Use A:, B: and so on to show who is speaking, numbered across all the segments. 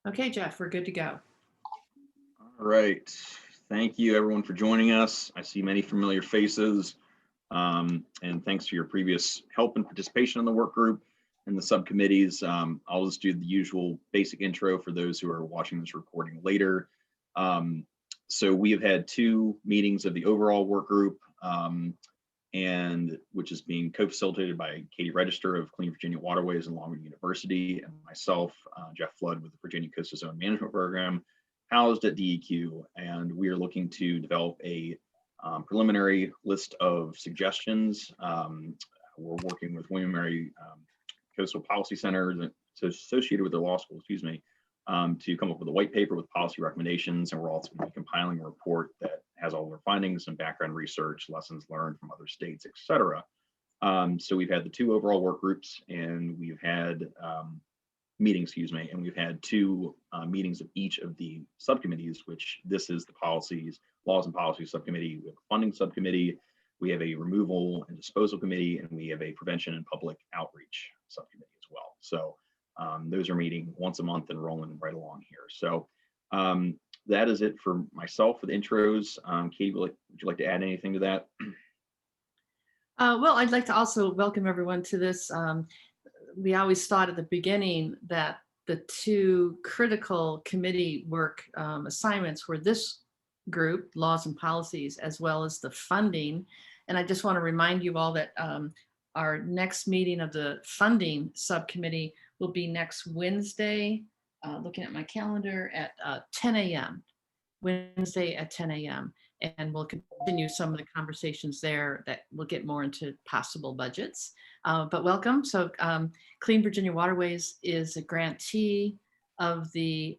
A: Okay, Jeff, we're good to go.
B: All right. Thank you, everyone, for joining us. I see many familiar faces, and thanks for your previous help and participation in the work group and the subcommittees. I'll just do the usual basic intro for those who are watching this recording later. So we have had 2 meetings of the overall work group, and which is being co-facilitated by Katie Register of Clean Virginia Waterways and Longwood University, and myself, Jeff Flood, with the Virginia Coastal Zone Management Program, housed at DEQ. And we are looking to develop a preliminary list of suggestions. We're working with William Mary Coastal Policy Center that's associated with their law school, to come up with a white paper with policy recommendations. And we're also going to be compiling a report that has all their findings and background research, lessons learned from other states, et cetera. So we've had the 2 overall work groups, and we've had meetings, and we've had 2 meetings of each of the subcommittees, which this is the laws and policies subcommittee. We have a funding subcommittee, we have a removal and disposal committee, and we have a prevention and public outreach subcommittee as well. So those are meeting once a month and rolling right along here. So that is it for myself for the intros. Katie, would you like to add anything to that?
A: Well, I'd like to also welcome everyone to this. We always thought at the beginning that the 2 critical committee work assignments were this group, laws and policies, as well as the funding. And I just want to remind you all that our next meeting of the funding subcommittee will be next Wednesday, looking at my calendar, at 10 a.m. Wednesday at 10 a.m. And we'll continue some of the conversations there that will get more into possible budgets. But welcome. So Clean Virginia Waterways is a grantee of the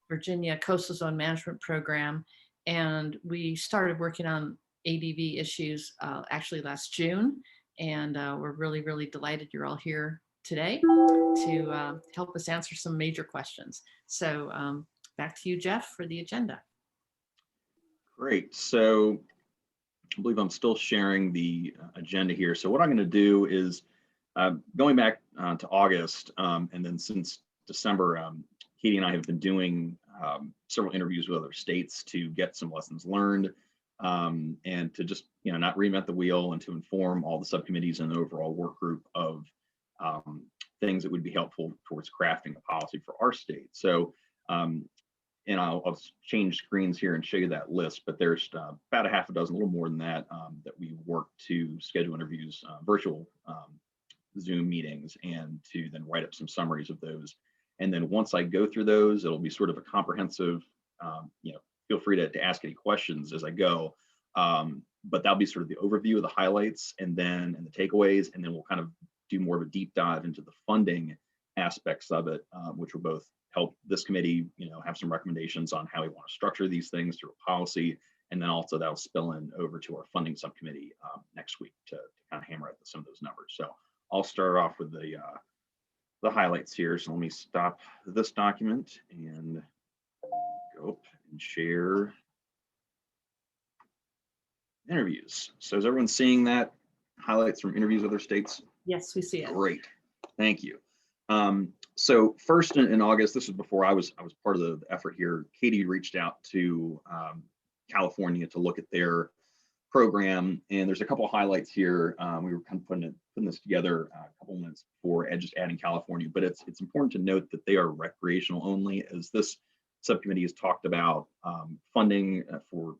A: Virginia Coastal Zone Management Program. And we started working on ADV issues actually last June. And we're really, really delighted you're all here today to help us answer some major questions. So back to you, Jeff, for the agenda.
B: Great. So I believe I'm still sharing the agenda here. So what I'm going to do is going back to August, and then since December, Katie and I have been doing several interviews with other states to get some lessons learned, and to just not reinvent the wheel, and to inform all the subcommittees and the overall work group of things that would be helpful towards crafting a policy for our state. So and I'll change screens here and show you that list, but there's about a half a dozen, a little more than that, that we work to schedule interviews, virtual Zoom meetings, and to then write up some summaries of those. And then once I go through those, it'll be sort of a comprehensive, feel free to ask any questions as I go, but that'll be sort of the overview of the highlights and the takeaways, and then we'll kind of do more of a deep dive into the funding aspects of it, which will both help this committee, have some recommendations on how we want to structure these things through a policy, and then also that'll spill in over to our funding subcommittee next week to kind of hammer out some of those numbers. So I'll start off with the highlights here. So let me stop this document and go up and share interviews. So is everyone seeing that? Highlights from interviews with other states?
A: Yes, we see it.
B: Great, thank you. So first in August, this was before I was part of the effort here. Katie reached out to California to look at their program, and there's a couple of highlights here. We were kind of putting this together a couple minutes before just adding California, but it's important to note that they are recreational only, as this subcommittee has talked about funding for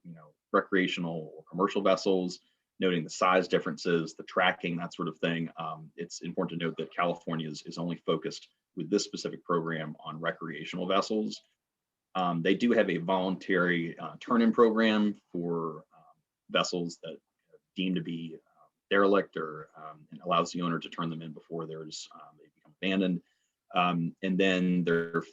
B: recreational or commercial vessels, noting the size differences, the tracking, that sort of thing. It's important to note that California is only focused with this specific program on recreational vessels. They do have a voluntary turn-in program for vessels that are deemed to be derelict, or and allows the owner to turn them in before they become abandoned. And then their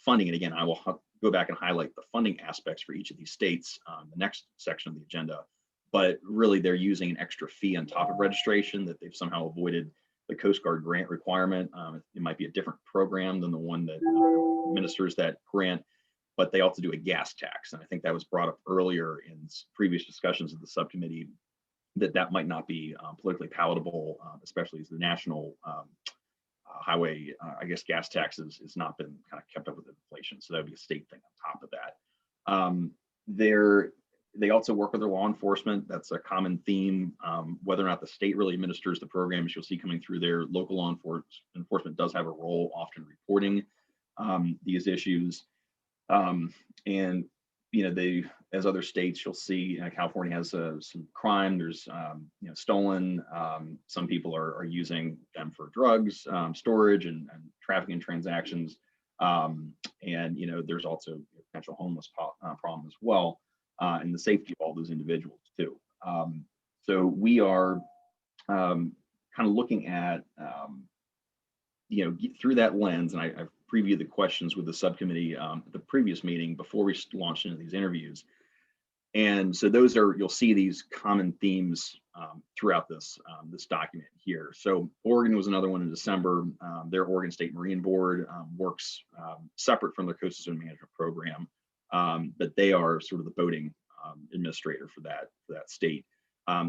B: funding, and again, I will go back and highlight the funding aspects for each of these states, the next section of the agenda. But really, they're using an extra fee on top of registration that they've somehow avoided the Coast Guard grant requirement. It might be a different program than the one that administers that grant, but they also do a gas tax. And I think that was brought up earlier in previous discussions of the subcommittee, that might not be politically palatable, especially as the national highway, I guess gas taxes has not been kind of kept up with inflation. So that'd be a state thing on top of that. They also work with their law enforcement. That's a common theme. Whether or not the state really administers the programs, you'll see coming through there, local law enforcement does have a role, often reporting these issues. And they, as other states, you'll see California has some crime. There's stolen. Some people are using them for drugs storage and trafficking transactions. And there's also a potential homeless problem as well, and the safety of all those individuals too. So we are kind of looking at through that lens, and I've previewed the questions with the subcommittee at the previous meeting before we launched into these interviews. And so those are, you'll see these common themes throughout this document here. So Oregon was another one in December. Their Oregon State Marine Board works separate from their coastal zone management program, but they are sort of the boating administrator for that state.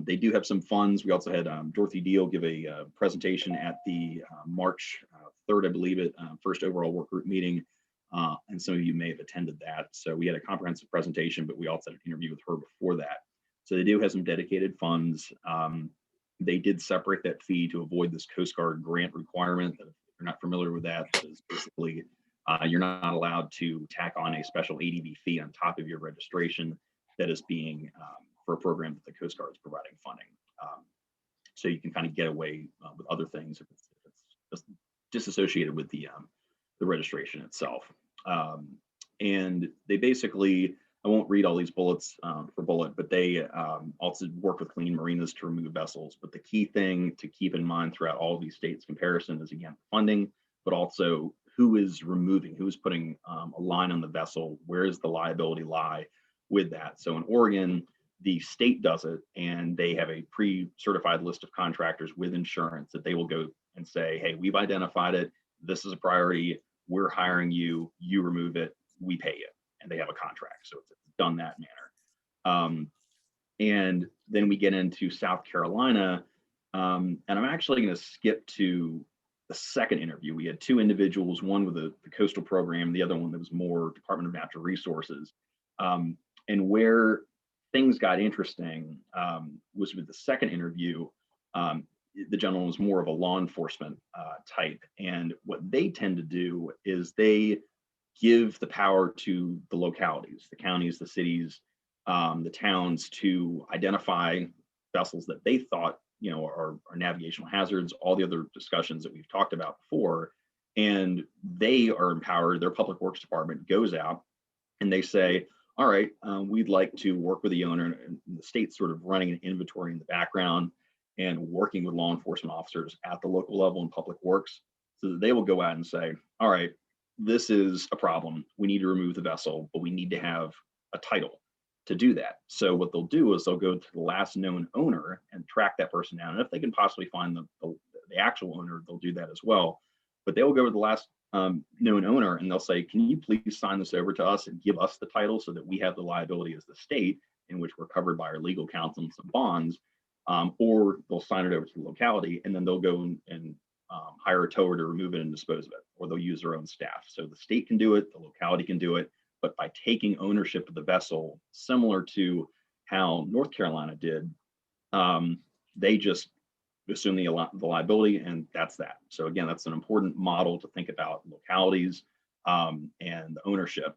B: They do have some funds. We also had Dorothy Deal give a presentation at the March 3rd, I believe it, first overall work group meeting. And some of you may have attended that. So we had a comprehensive presentation, but we also had an interview with her before that. So they do have some dedicated funds. They did separate that fee to avoid this Coast Guard grant requirement. If you're not familiar with that, is basically you're not allowed to tack on a special ADV fee on top of your registration that is being for a program that the Coast Guard is providing funding. So you can kind of get away with other things if it's just disassociated with the registration itself. And they basically, I won't read all these bullets for bullet, but they also work with clean marinas to remove vessels. But the key thing to keep in mind throughout all of these states comparison is, again, funding, but also who is removing, who is putting a line on the vessel, where does the liability lie with that. So in Oregon, the state does it, and they have a pre-certified list of contractors with insurance that they will go and say, hey, we've identified it. This is a priority. We're hiring you. You remove it. We pay you. And they have a contract. So it's done that manner. And then we get into South Carolina. And I'm actually going to skip to the second interview. We had two individuals, one with the coastal program, the other one that was more Department of Natural Resources. And where things got interesting was with the second interview. The gentleman was more of a law enforcement type. And what they tend to do is they give the power to the localities, the counties, the cities, the towns, to identify vessels that they thought are navigational hazards, all the other discussions that we've talked about before. And they are empowered, their public works department goes out and they say, all right, we'd like to work with the owner, and the state's sort of running an inventory in the background and working with law enforcement officers at the local level in public works, so that they will go out and say, all right, this is a problem. We need to remove the vessel, but we need to have a title to do that. So what they'll do is they'll go to the last known owner and track that person down. And if they can possibly find the actual owner, they'll do that as well. But they'll go to the last known owner and they'll say, can you please sign this over to us and give us the title so that we have the liability as the state, in which we're covered by our legal counsel and some bonds, or they'll sign it over to the locality, and then they'll go and hire a tower to remove it and dispose of it, or they'll use their own staff. So the state can do it, the locality can do it, but by taking ownership of the vessel, similar to how North Carolina did, they just assume the liability, and that's that. So again, that's an important model to think about localities and the ownership.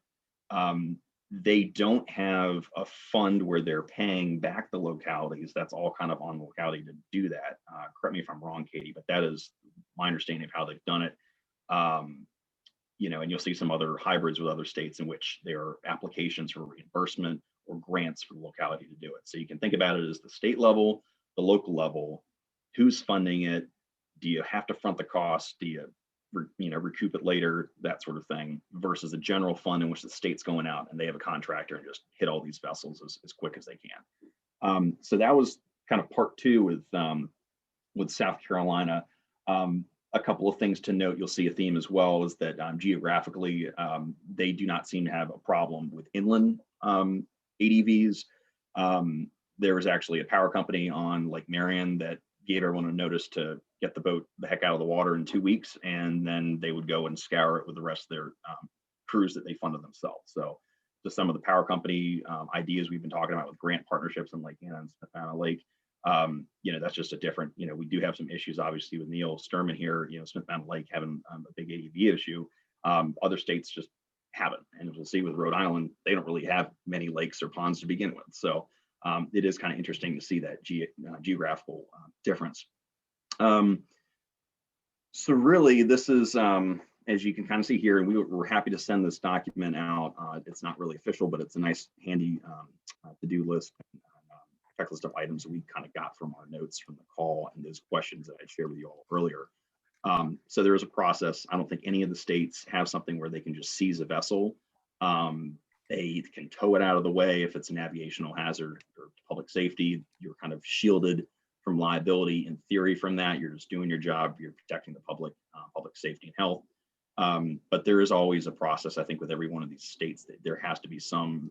B: They don't have a fund where they're paying back the localities. That's all kind of on the locality to do that. Correct me if I'm wrong, Katie, but that is my understanding of how they've done it. And you'll see some other hybrids with other states in which there are applications for reimbursement or grants for the locality to do it. So you can think about it as the state level, the local level, who's funding it? Do you have to front the cost? Do you recoup it later, that sort of thing, versus a general fund in which the state's going out and they have a contractor and just hit all these vessels as quick as they can. So that was kind of part two with South Carolina. A couple of things to note, you'll see a theme as well, is that geographically, they do not seem to have a problem with inland ADVs. There was actually a power company on Lake Marion that gave everyone a notice to get the boat the heck out of the water in 2 weeks, and then they would go and scour it with the rest of their crews that they funded themselves. So just some of the power company ideas we've been talking about with grant partnerships in Lake Anna and Smith Mountain Lake. That's just a different, we do have some issues obviously with Neil Sturman here, Smith Mountain Lake having a big ADV issue. Other states just haven't. And as we'll see with Rhode Island, they don't really have many lakes or ponds to begin with. So it is kind of interesting to see that geographical difference. So really, this is, as you can kind of see here, and we're happy to send this document out. It's not really official, but it's a nice, handy to-do list, checklist of items that we kind of got from our notes from the call and those questions that I shared with you all earlier. So there is a process. I don't think any of the states have something where they can just seize a vessel. They can tow it out of the way if it's a navigational hazard or public safety. You're kind of shielded from liability in theory from that. You're just doing your job. You're protecting the public safety and health. But there is always a process, I think, with every one of these states that there has to be some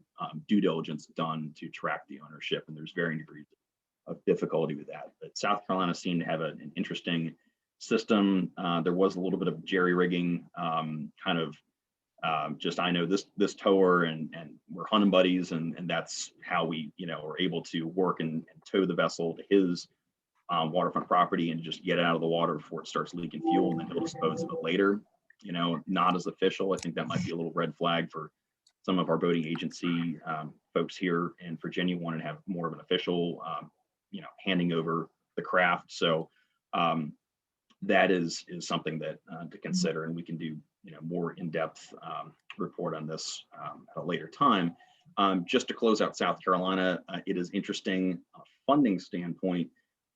B: due diligence done to track the ownership, and there's varying degrees of difficulty with that. But South Carolina seemed to have an interesting system. There was a little bit of jerry rigging, just I know this tower and we're hunting buddies, and that's how we are able to work and tow the vessel to his waterfront property and just get it out of the water before it starts leaking fuel, and then he'll dispose of it later. Not as official. I think that might be a little red flag for some of our boating agency folks here in Virginia. Wanting to have more of an official, handing over the craft. So that is something that to consider, and we can do more in-depth report on this at a later time. Just to close out South Carolina, it is interesting funding standpoint.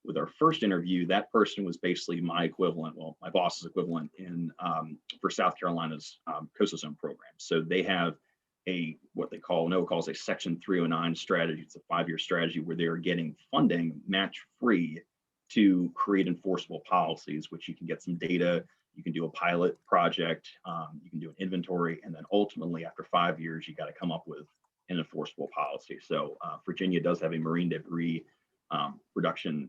B: With our first interview, that person was basically my equivalent, well, my boss's equivalent in for South Carolina's coastal zone program. So they have what they call NOAA calls a Section 309 strategy. It's a 5-year strategy where they are getting funding match free to create enforceable policies, which you can get some data, you can do a pilot project, you can do an inventory, and then ultimately after 5 years, you got to come up with an enforceable policy. So Virginia does have a marine debris reduction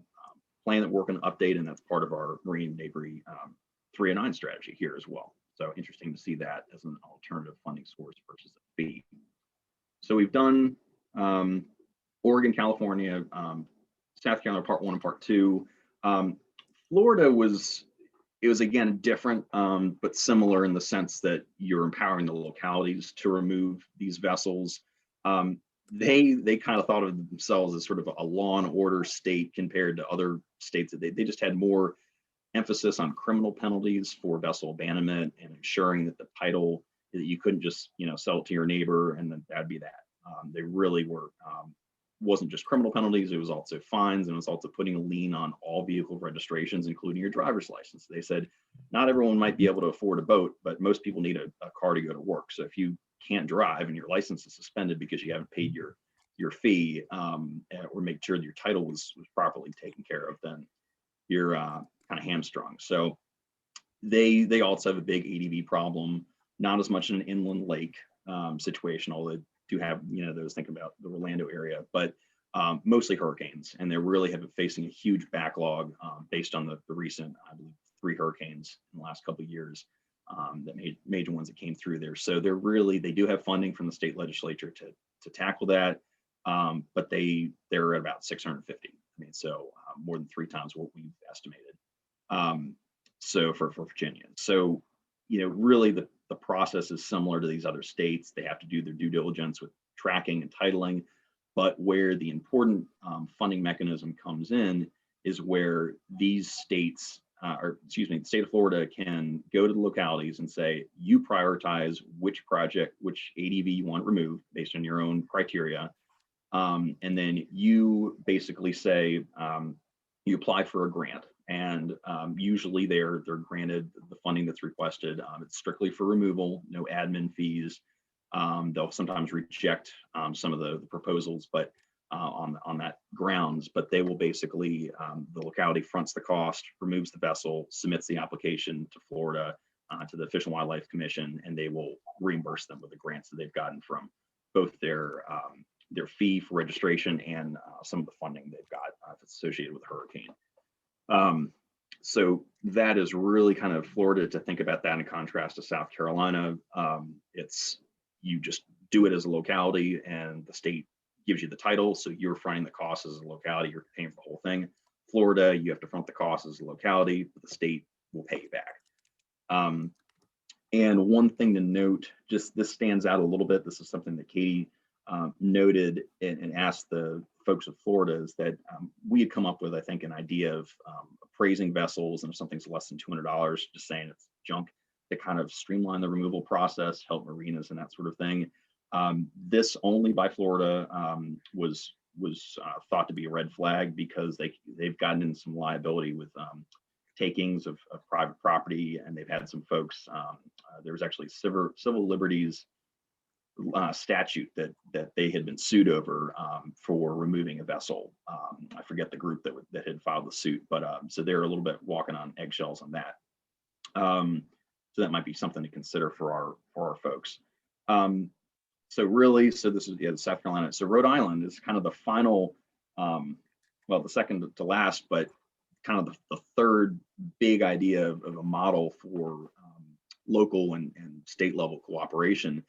B: plan that we're going to update, and that's part of our marine debris 309 strategy here as well. So interesting to see that as an alternative funding source versus a fee. So we've done Oregon, California, South Carolina Part 1 and Part 2. Florida was again different, but similar in the sense that you're empowering the localities to remove these vessels. They kind of thought of themselves as sort of a law and order state compared to other states. That they just had more emphasis on criminal penalties for vessel abandonment and ensuring that the title, that you couldn't just sell it to your neighbor and then that'd be that. They really were wasn't just criminal penalties, it was also fines, and it was also putting a lien on all vehicle registrations, including your driver's license. They said not everyone might be able to afford a boat, but most people need a car to go to work. So if you can't drive and your license is suspended because you haven't paid your fee or make sure that your title was properly taken care of, then you're kind of hamstrung. So they also have a big ADV problem, not as much in an inland lake situation, although they do have those, thinking about the Orlando area, but mostly hurricanes, and they really have been facing a huge backlog based on the recent, I believe, 3 hurricanes in the last couple of years. That major ones that came through there. So they do have funding from the state legislature to tackle that, but they're at about 650. I mean, so more than 3 times what we've estimated. So for Virginia, so really the process is similar to these other states. They have to do their due diligence with tracking and titling, but where the important funding mechanism comes in is where these states. The state of Florida can go to the localities and say, you prioritize which ADV you want removed based on your own criteria. And then you basically say, you apply for a grant, and usually they're granted the funding that's requested. It's strictly for removal, no admin fees. They'll sometimes reject some of the proposals, but on that grounds, but they will basically, the locality fronts the cost, removes the vessel, submits the application to Florida, to the Fish and Wildlife Commission, and they will reimburse them with the grants that they've gotten from both their fee for registration and some of the funding they've got if it's associated with a hurricane. So that is really kind of Florida, to think about that in contrast to South Carolina. It's, you just do it as a locality and the state gives you the title. So you're fronting the cost as a locality, you're paying for the whole thing. Florida, you have to front the cost as a locality, but the state will pay you back. And one thing to note, just this stands out a little bit. This is something that Katie noted and asked the folks of Florida, is that we had come up with, I think, an idea of appraising vessels, and if something's less than $200, just saying it's junk, to kind of streamline the removal process, help marinas and that sort of thing. This only by Florida was thought to be a red flag, because they've gotten into some liability with takings of private property, and they've had some folks. There was actually civil liberties statute that they had been sued over for removing a vessel. I forget the group that had filed the suit, but so they're a little bit walking on eggshells on that. So that might be something to consider for our folks. So really, so this is South Carolina. So Rhode Island is kind of the final, well, the second to last, but kind of the third big idea of a model for local and state level cooperation.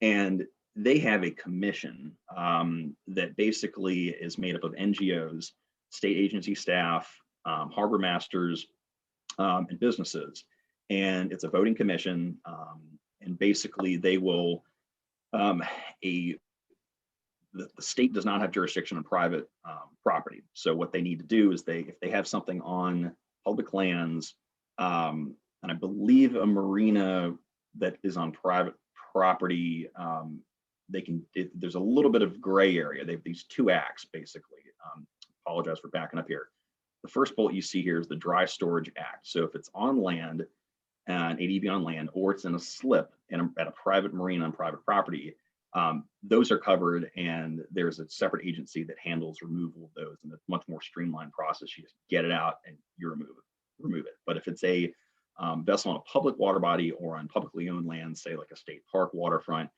B: And they have a commission that basically is made up of NGOs, state agency staff, harbor masters, and businesses. And it's a voting commission. And basically they will, the state does not have jurisdiction on private property. So what they need to do is if they have something on public lands, and I believe a marina that is on private property, there's a little bit of gray area. They have these two acts basically. Apologize for backing up here. The first bullet you see here is the Dry Storage Act. So if it's on land, an ADV on land, or it's in a slip at a private marina on private property, those are covered, and there's a separate agency that handles removal of those, and it's a much more streamlined process. You just get it out and you remove it. But if it's a vessel on a public water body or on publicly owned land, say like a state park waterfront,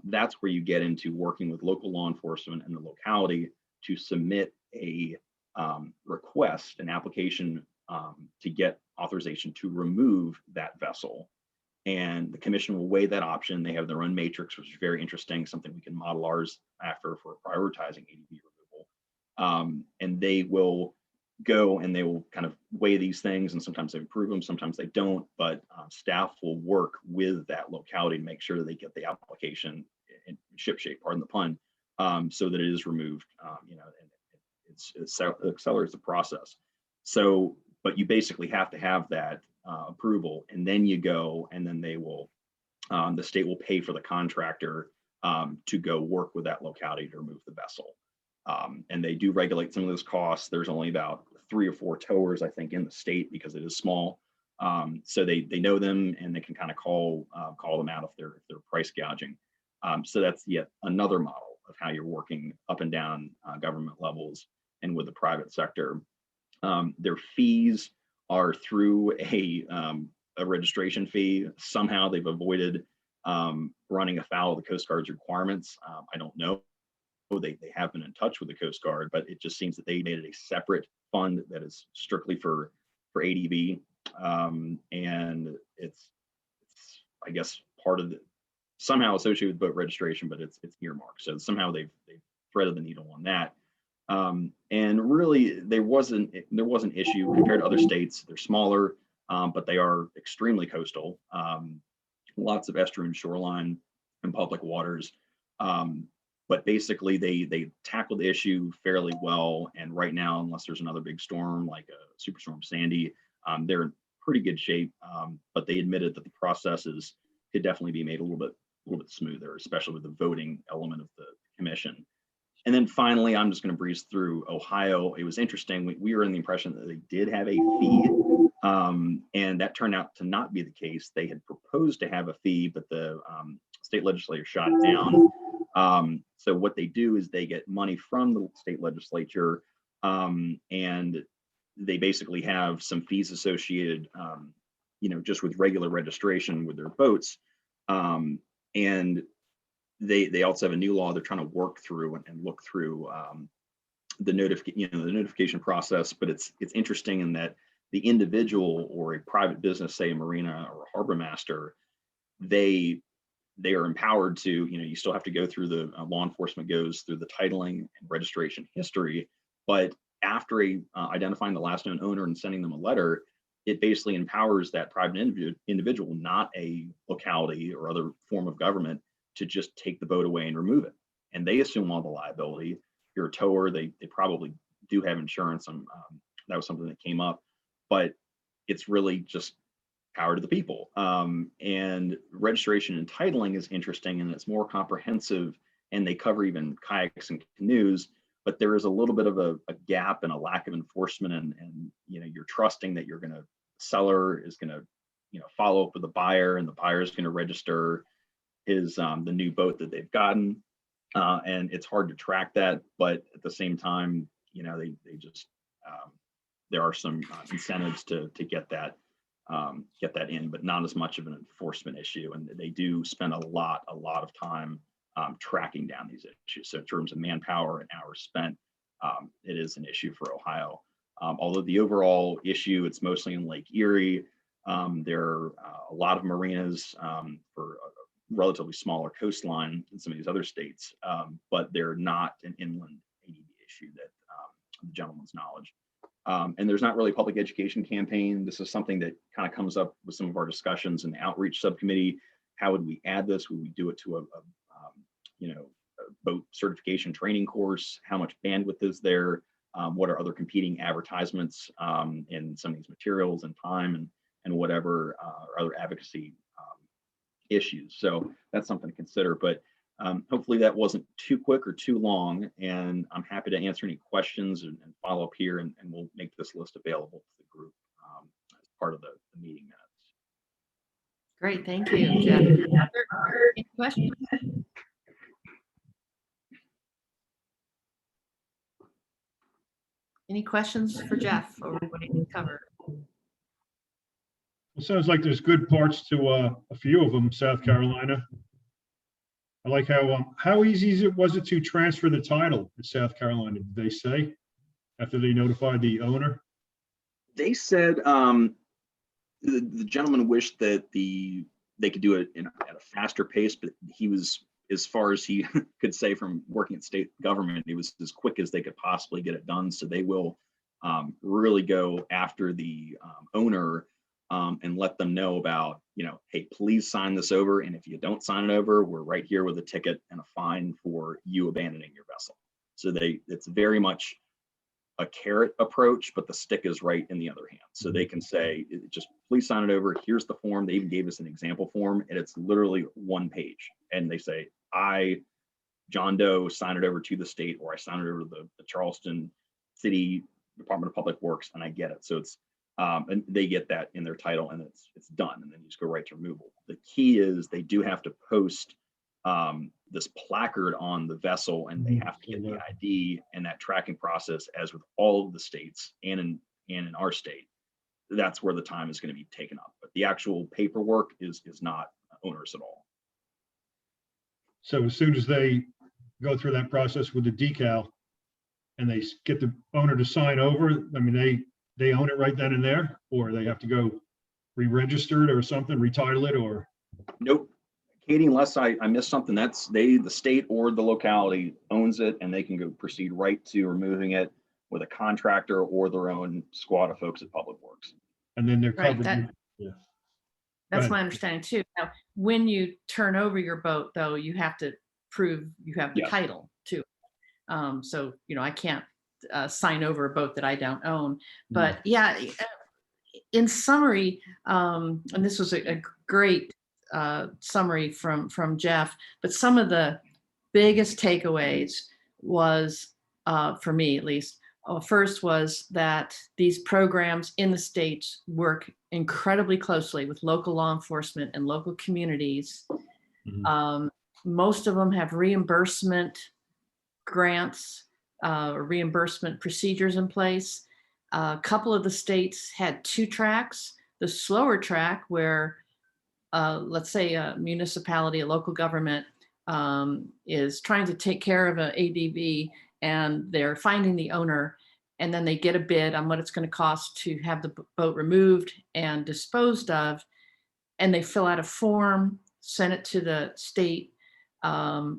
B: that's where you get into working with local law enforcement and the locality to submit a request, an application to get authorization to remove that vessel. And the commission will weigh that option. They have their own matrix, which is very interesting, something we can model ours after for prioritizing ADV removal. And they will go and they will kind of weigh these things, and sometimes they approve them, sometimes they don't, but staff will work with that locality to make sure that they get the application in shipshape, pardon the pun, so that it is removed, and it accelerates the process. So, but you basically have to have that approval, and then you go, and then they will, the state will pay for the contractor to go work with that locality to remove the vessel. And they do regulate some of those costs. There's only about 3 or 4 towers, I think, in the state because it is small. So they know them, and they can kind of call them out if they're price gouging. So that's yet another model of how you're working up and down government levels and with the private sector. Their fees are through a registration fee. Somehow they've avoided running afoul of the Coast Guard's requirements. I don't know. They have been in touch with the Coast Guard, but it just seems that they made it a separate fund that is strictly for ADV, and it's I guess part of the somehow associated with boat registration, but it's earmarked. So somehow they've threaded the needle on that. And really, there was an issue compared to other states. They're smaller, but they are extremely coastal. Lots of estuarine shoreline and public waters. But basically, they tackled the issue fairly well. And right now, unless there's another big storm like a Superstorm Sandy, they're in pretty good shape. But they admitted that the processes could definitely be made a little bit smoother, especially with the voting element of the commission. And then finally, I'm just going to breeze through Ohio. It was interesting. We were in the impression that they did have a fee, and that turned out to not be the case. They had proposed to have a fee, but the state legislature shot it down. So what they do is they get money from the state legislature, and they basically have some fees associated, just with regular registration with their boats. And they also have a new law they're trying to work through and look through the notification process. But it's interesting in that the individual or a private business, say a marina or a harbor master, they are empowered to, you still have to go through the law enforcement goes through the titling and registration history, but after identifying the last known owner and sending them a letter, it basically empowers that private individual, not a locality or other form of government, to just take the boat away and remove it. And they assume all the liability. If you're a tower, they probably do have insurance. That was something that came up, but it's really just power to the people. And registration and titling is interesting, and it's more comprehensive, and they cover even kayaks and canoes, but there is a little bit of a gap and a lack of enforcement, and you're trusting that seller is going to follow up with the buyer, and the buyer is going to register his the new boat that they've gotten, and it's hard to track that. But at the same time, they just there are some incentives to get that in, but not as much of an enforcement issue. And they do spend a lot of time tracking down these issues. So in terms of manpower and hours spent, it is an issue for Ohio. Although the overall issue, it's mostly in Lake Erie. There are a lot of marinas for a relatively smaller coastline in some of these other states, but they're not an inland ADV issue that the gentleman's knowledge. And there's not really a public education campaign. This is something that kind of comes up with some of our discussions in the outreach subcommittee. How would we add this? Would we do it to a boat certification training course? How much bandwidth is there? What are other competing advertisements in some of these materials and time and whatever other advocacy issues? So that's something to consider. But hopefully that wasn't too quick or too long, and I'm happy to answer any questions and follow up here, and we'll make this list available to the group as part of the meeting minutes.
A: Great, thank you, Jeff. Any questions? Any questions for Jeff or what he covered?
C: It sounds like there's good parts to a few of them. South Carolina. I like how easy was it to transfer the title in South Carolina? Did they say after they notified the owner?
B: They said the gentleman wished that they could do it at a faster pace, but he was, as far as he could say from working at state government, it was as quick as they could possibly get it done. So they will really go after the owner and let them know about, hey, please sign this over. And if you don't sign it over, we're right here with a ticket and a fine for you abandoning your vessel. So it's very much a carrot approach, but the stick is right in the other hand. So they can say, just please sign it over. Here's the form. They even gave us an example form, and it's literally one page. And they say, I, John Doe, sign it over to the state, or I sign it over to the Charleston City Department of Public Works, and I get it. So it's and they get that in their title, and it's done, and then you just go right to removal. The key is they do have to post this placard on the vessel, and they have to get the ID and that tracking process, as with all of the states and in our state. That's where the time is going to be taken up. But the actual paperwork is not onerous at all.
C: So as soon as they go through that process with the decal and they get the owner to sign over, I mean, they own it right then and there, or they have to go re-register it or something, retitle it, or?
B: Nope. Katie, unless I missed something, that's the state or the locality owns it, and they can go proceed right to removing it with a contractor or their own squad of folks at Public Works.
C: And then they're
A: Right,
C: covered. Yeah.
A: that's my understanding too. Now, when you turn over your boat, though, you have to prove you have the
B: Yes.
A: title too. So, I can't sign over a boat that I don't own. But yeah, in summary, and this was a great summary from Jeff, but some of the biggest takeaways was, for me at least, first was that these programs in the states work incredibly closely with local law enforcement and local communities. Most of them have reimbursement grants, reimbursement procedures in place. A couple of the states had 2 tracks. The slower track where, let's say a municipality, a local government is trying to take care of an ADV and they're finding the owner, and then they get a bid on what it's going to cost to have the boat removed and disposed of, and they fill out a form, send it to the state,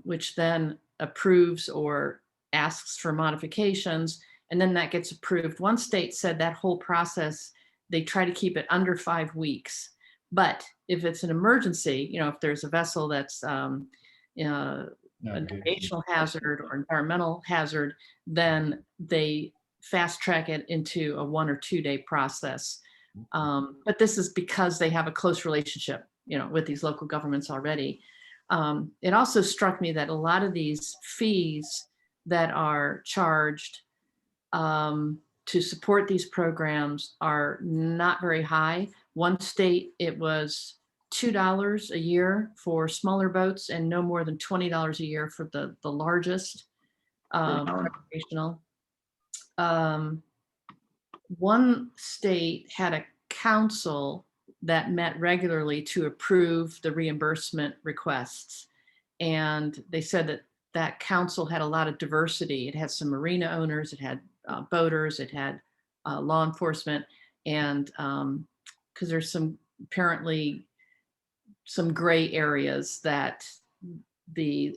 A: which then approves or asks for modifications, and then that gets approved. One state said that whole process, they try to keep it under 5 weeks. But if it's an emergency, if there's a vessel that's a navigational hazard or environmental hazard, then they fast track it into a 1 or 2 day process. But this is because they have a close relationship, with these local governments already. It also struck me that a lot of these fees that are charged to support these programs are not very high. One state, it was $2 a year for smaller boats and no more than $20 a year for the largest recreational. One state had a council that met regularly to approve the reimbursement requests. And they said that that council had a lot of diversity. It had some marina owners, it had boaters, it had law enforcement, and because there's apparently some gray areas that the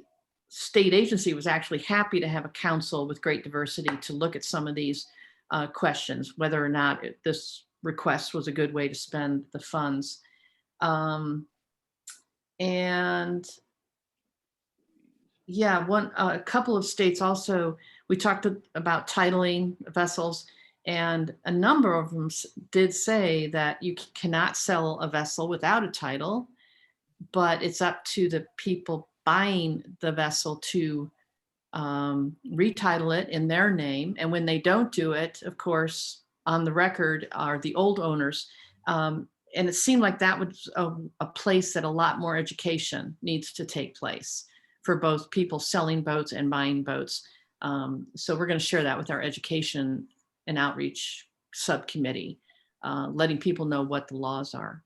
A: state agency was actually happy to have a council with great diversity to look at some of these questions, whether or not this request was a good way to spend the funds. And yeah, a couple of states also, we talked about titling vessels, and a number of them did say that you cannot sell a vessel without a title, but it's up to the people buying the vessel to retitle it in their name. And when they don't do it, of course, on the record are the old owners. And it seemed like that was a place that a lot more education needs to take place for both people selling boats and buying boats. So we're going to share that with our education and outreach subcommittee, letting people know what the laws are.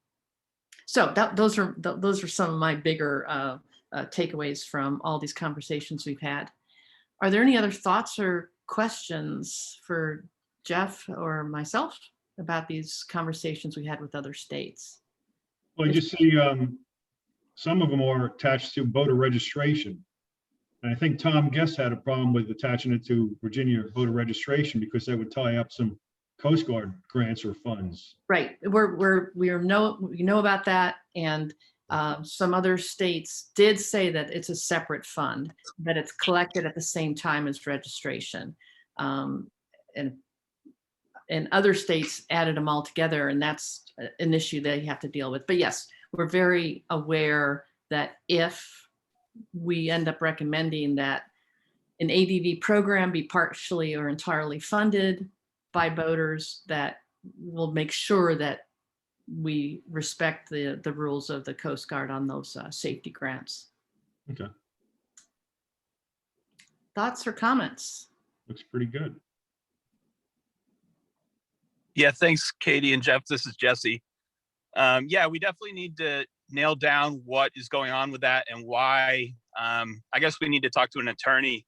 A: So those are some of my bigger takeaways from all these conversations we've had. Are there any other thoughts or questions for Jeff or myself about these conversations we had with other states?
C: Well, I just see some of them are attached to voter registration. And I think Tom Guest had a problem with attaching it to Virginia voter registration because that would tie up some Coast Guard grants or funds.
A: Right. We know about that, and some other states did say that it's a separate fund, that it's collected at the same time as registration, and other states added them all together, and that's an issue they have to deal with. But yes, we're very aware that if we end up recommending that an ADV program be partially or entirely funded by boaters, that we'll make sure that we respect the rules of the Coast Guard on those safety grants.
C: Okay.
A: Thoughts or comments?
C: Looks pretty good.
D: Yeah, thanks, Katie and Jeff. This is Jesse. Yeah, we definitely need to nail down what is going on with that and why. I guess we need to talk to an attorney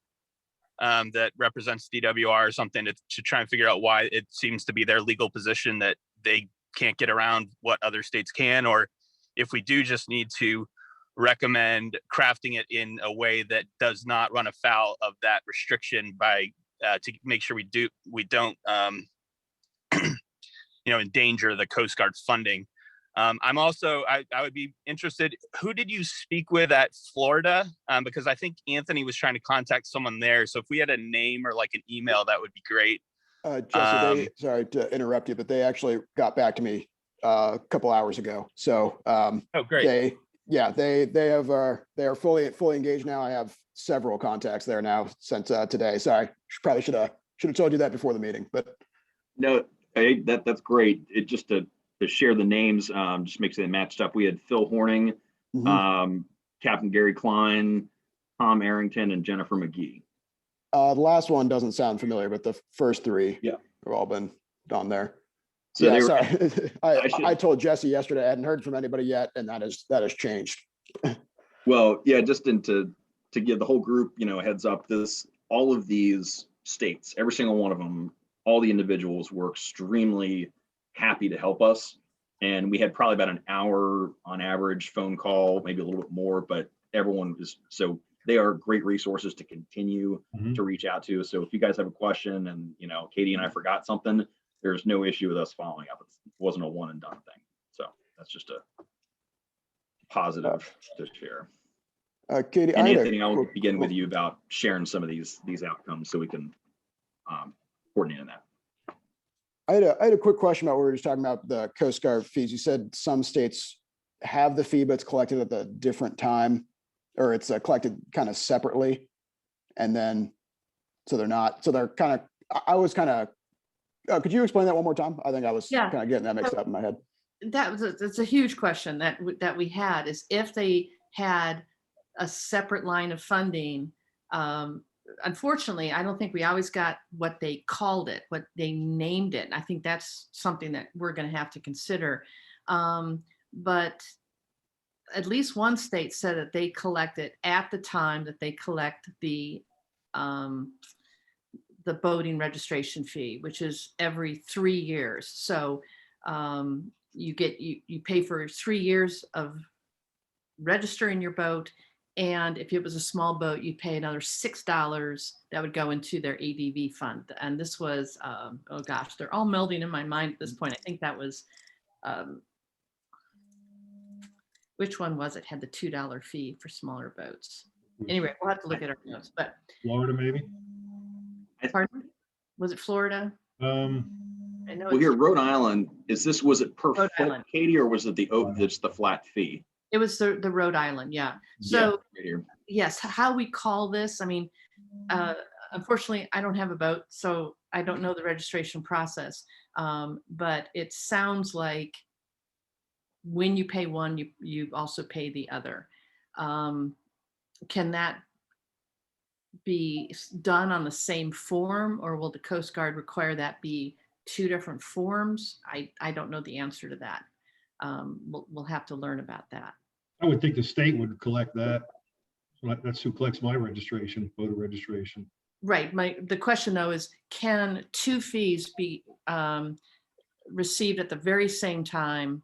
D: that represents DWR or something to try and figure out why it seems to be their legal position that they can't get around what other states can, or if we do just need to recommend crafting it in a way that does not run afoul of that restriction by to make sure we don't endanger the Coast Guard funding. I'm also, I would be interested, who did you speak with at Florida? Because I think Anthony was trying to contact someone there. So if we had a name or like an email, that would be great.
E: Jesse, sorry to interrupt you, but they actually got back to me a couple hours ago. So
D: oh, great.
E: they are fully engaged now. I have several contacts there now since today. Sorry, probably should have told you that before the meeting, but
B: No, that's great. It just to share the names just makes it matched up. We had Phil Horning, Captain Gary Klein, Tom Arrington, and Jennifer McGee.
E: The last one doesn't sound familiar, but the first three have all been on there. So yeah, sorry. I told Jesse yesterday I hadn't heard from anybody yet, and that has changed.
B: Well, yeah, just to give the whole group, a heads up, this all of these states, every single one of them, all the individuals were extremely happy to help us. And we had probably about an hour on average phone call, maybe a little bit more, but everyone was, so they are great resources to continue to reach out to. So if you guys have a question and, you know, Katie and I forgot something, there's no issue with us following up. It wasn't a one and done thing. So that's just a positive to share.
E: Katie,
B: And Anthony, I'll begin with you about sharing some of these outcomes so we can coordinate on that.
E: I had a quick question about what we were just talking about, the Coast Guard fees. You said some states have the fee, but it's collected at a different time, or it's collected kind of separately. And then, so they're kind of, I was kind of, could you explain that one more time? I think I was kind of getting that mixed up in my head.
A: That's a huge question that we had, is if they had a separate line of funding. Unfortunately, I don't think we always got what they called it, what they named it. And I think that's something that we're going to have to consider. But at least one state said that they collect it at the time that they collect the boating registration fee, which is every 3 years. So you pay for 3 years of registering your boat. And if it was a small boat, you pay another $6 that would go into their ADV fund. And this was, oh gosh, they're all melding in my mind at this point. I think that was, which one was it? Had the $2 fee for smaller boats. Anyway, we'll have to look at our notes, but.
C: Florida, maybe?
A: Pardon? Was it Florida? I know.
B: Well, here, Rhode Island, was it per
A: Rhode
B: foot,
A: Island.
B: Katie, or was it just the flat fee?
A: It was the Rhode Island, yeah. So
B: right here.
A: yes, how we call this, I mean, unfortunately, I don't have a boat, so I don't know the registration process. But it sounds like when you pay one, you also pay the other. Can that be done on the same form, or will the Coast Guard require that be 2 different forms? I don't know the answer to that. We'll have to learn about that.
C: I would think the state would collect that. That's who collects my registration, voter registration.
A: Right. The question though is, can 2 fees be received at the very same time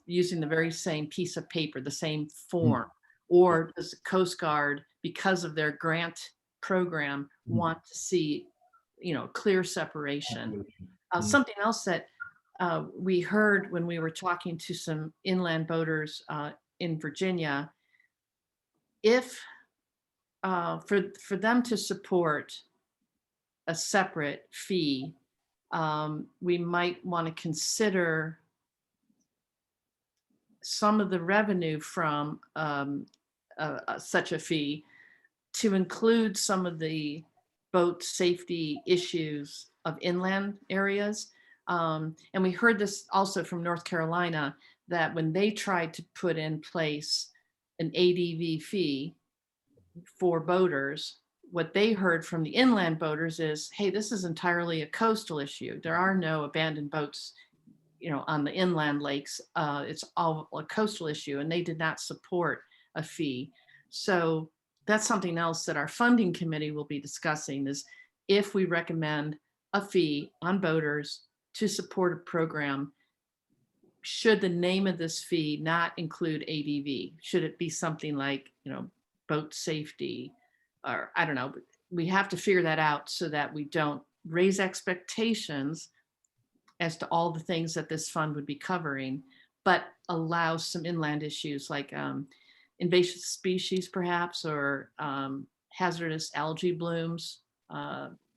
A: using the very same piece of paper, the same form? Or does the Coast Guard, because of their grant program, want to see, clear separation? Something else that we heard when we were talking to some inland boaters in Virginia, if for them to support a separate fee, we might want to consider some of the revenue from such a fee to include some of the boat safety issues of inland areas. And we heard this also from North Carolina, that when they tried to put in place an ADV fee for boaters, what they heard from the inland boaters is, hey, this is entirely a coastal issue. There are no abandoned boats, on the inland lakes. It's all a coastal issue, and they did not support a fee. So that's something else that our funding committee will be discussing, is if we recommend a fee on boaters to support a program, should the name of this fee not include ADV? Should it be something like, boat safety, or I don't know? We have to figure that out so that we don't raise expectations as to all the things that this fund would be covering, but allow some inland issues like invasive species perhaps, or hazardous algae blooms.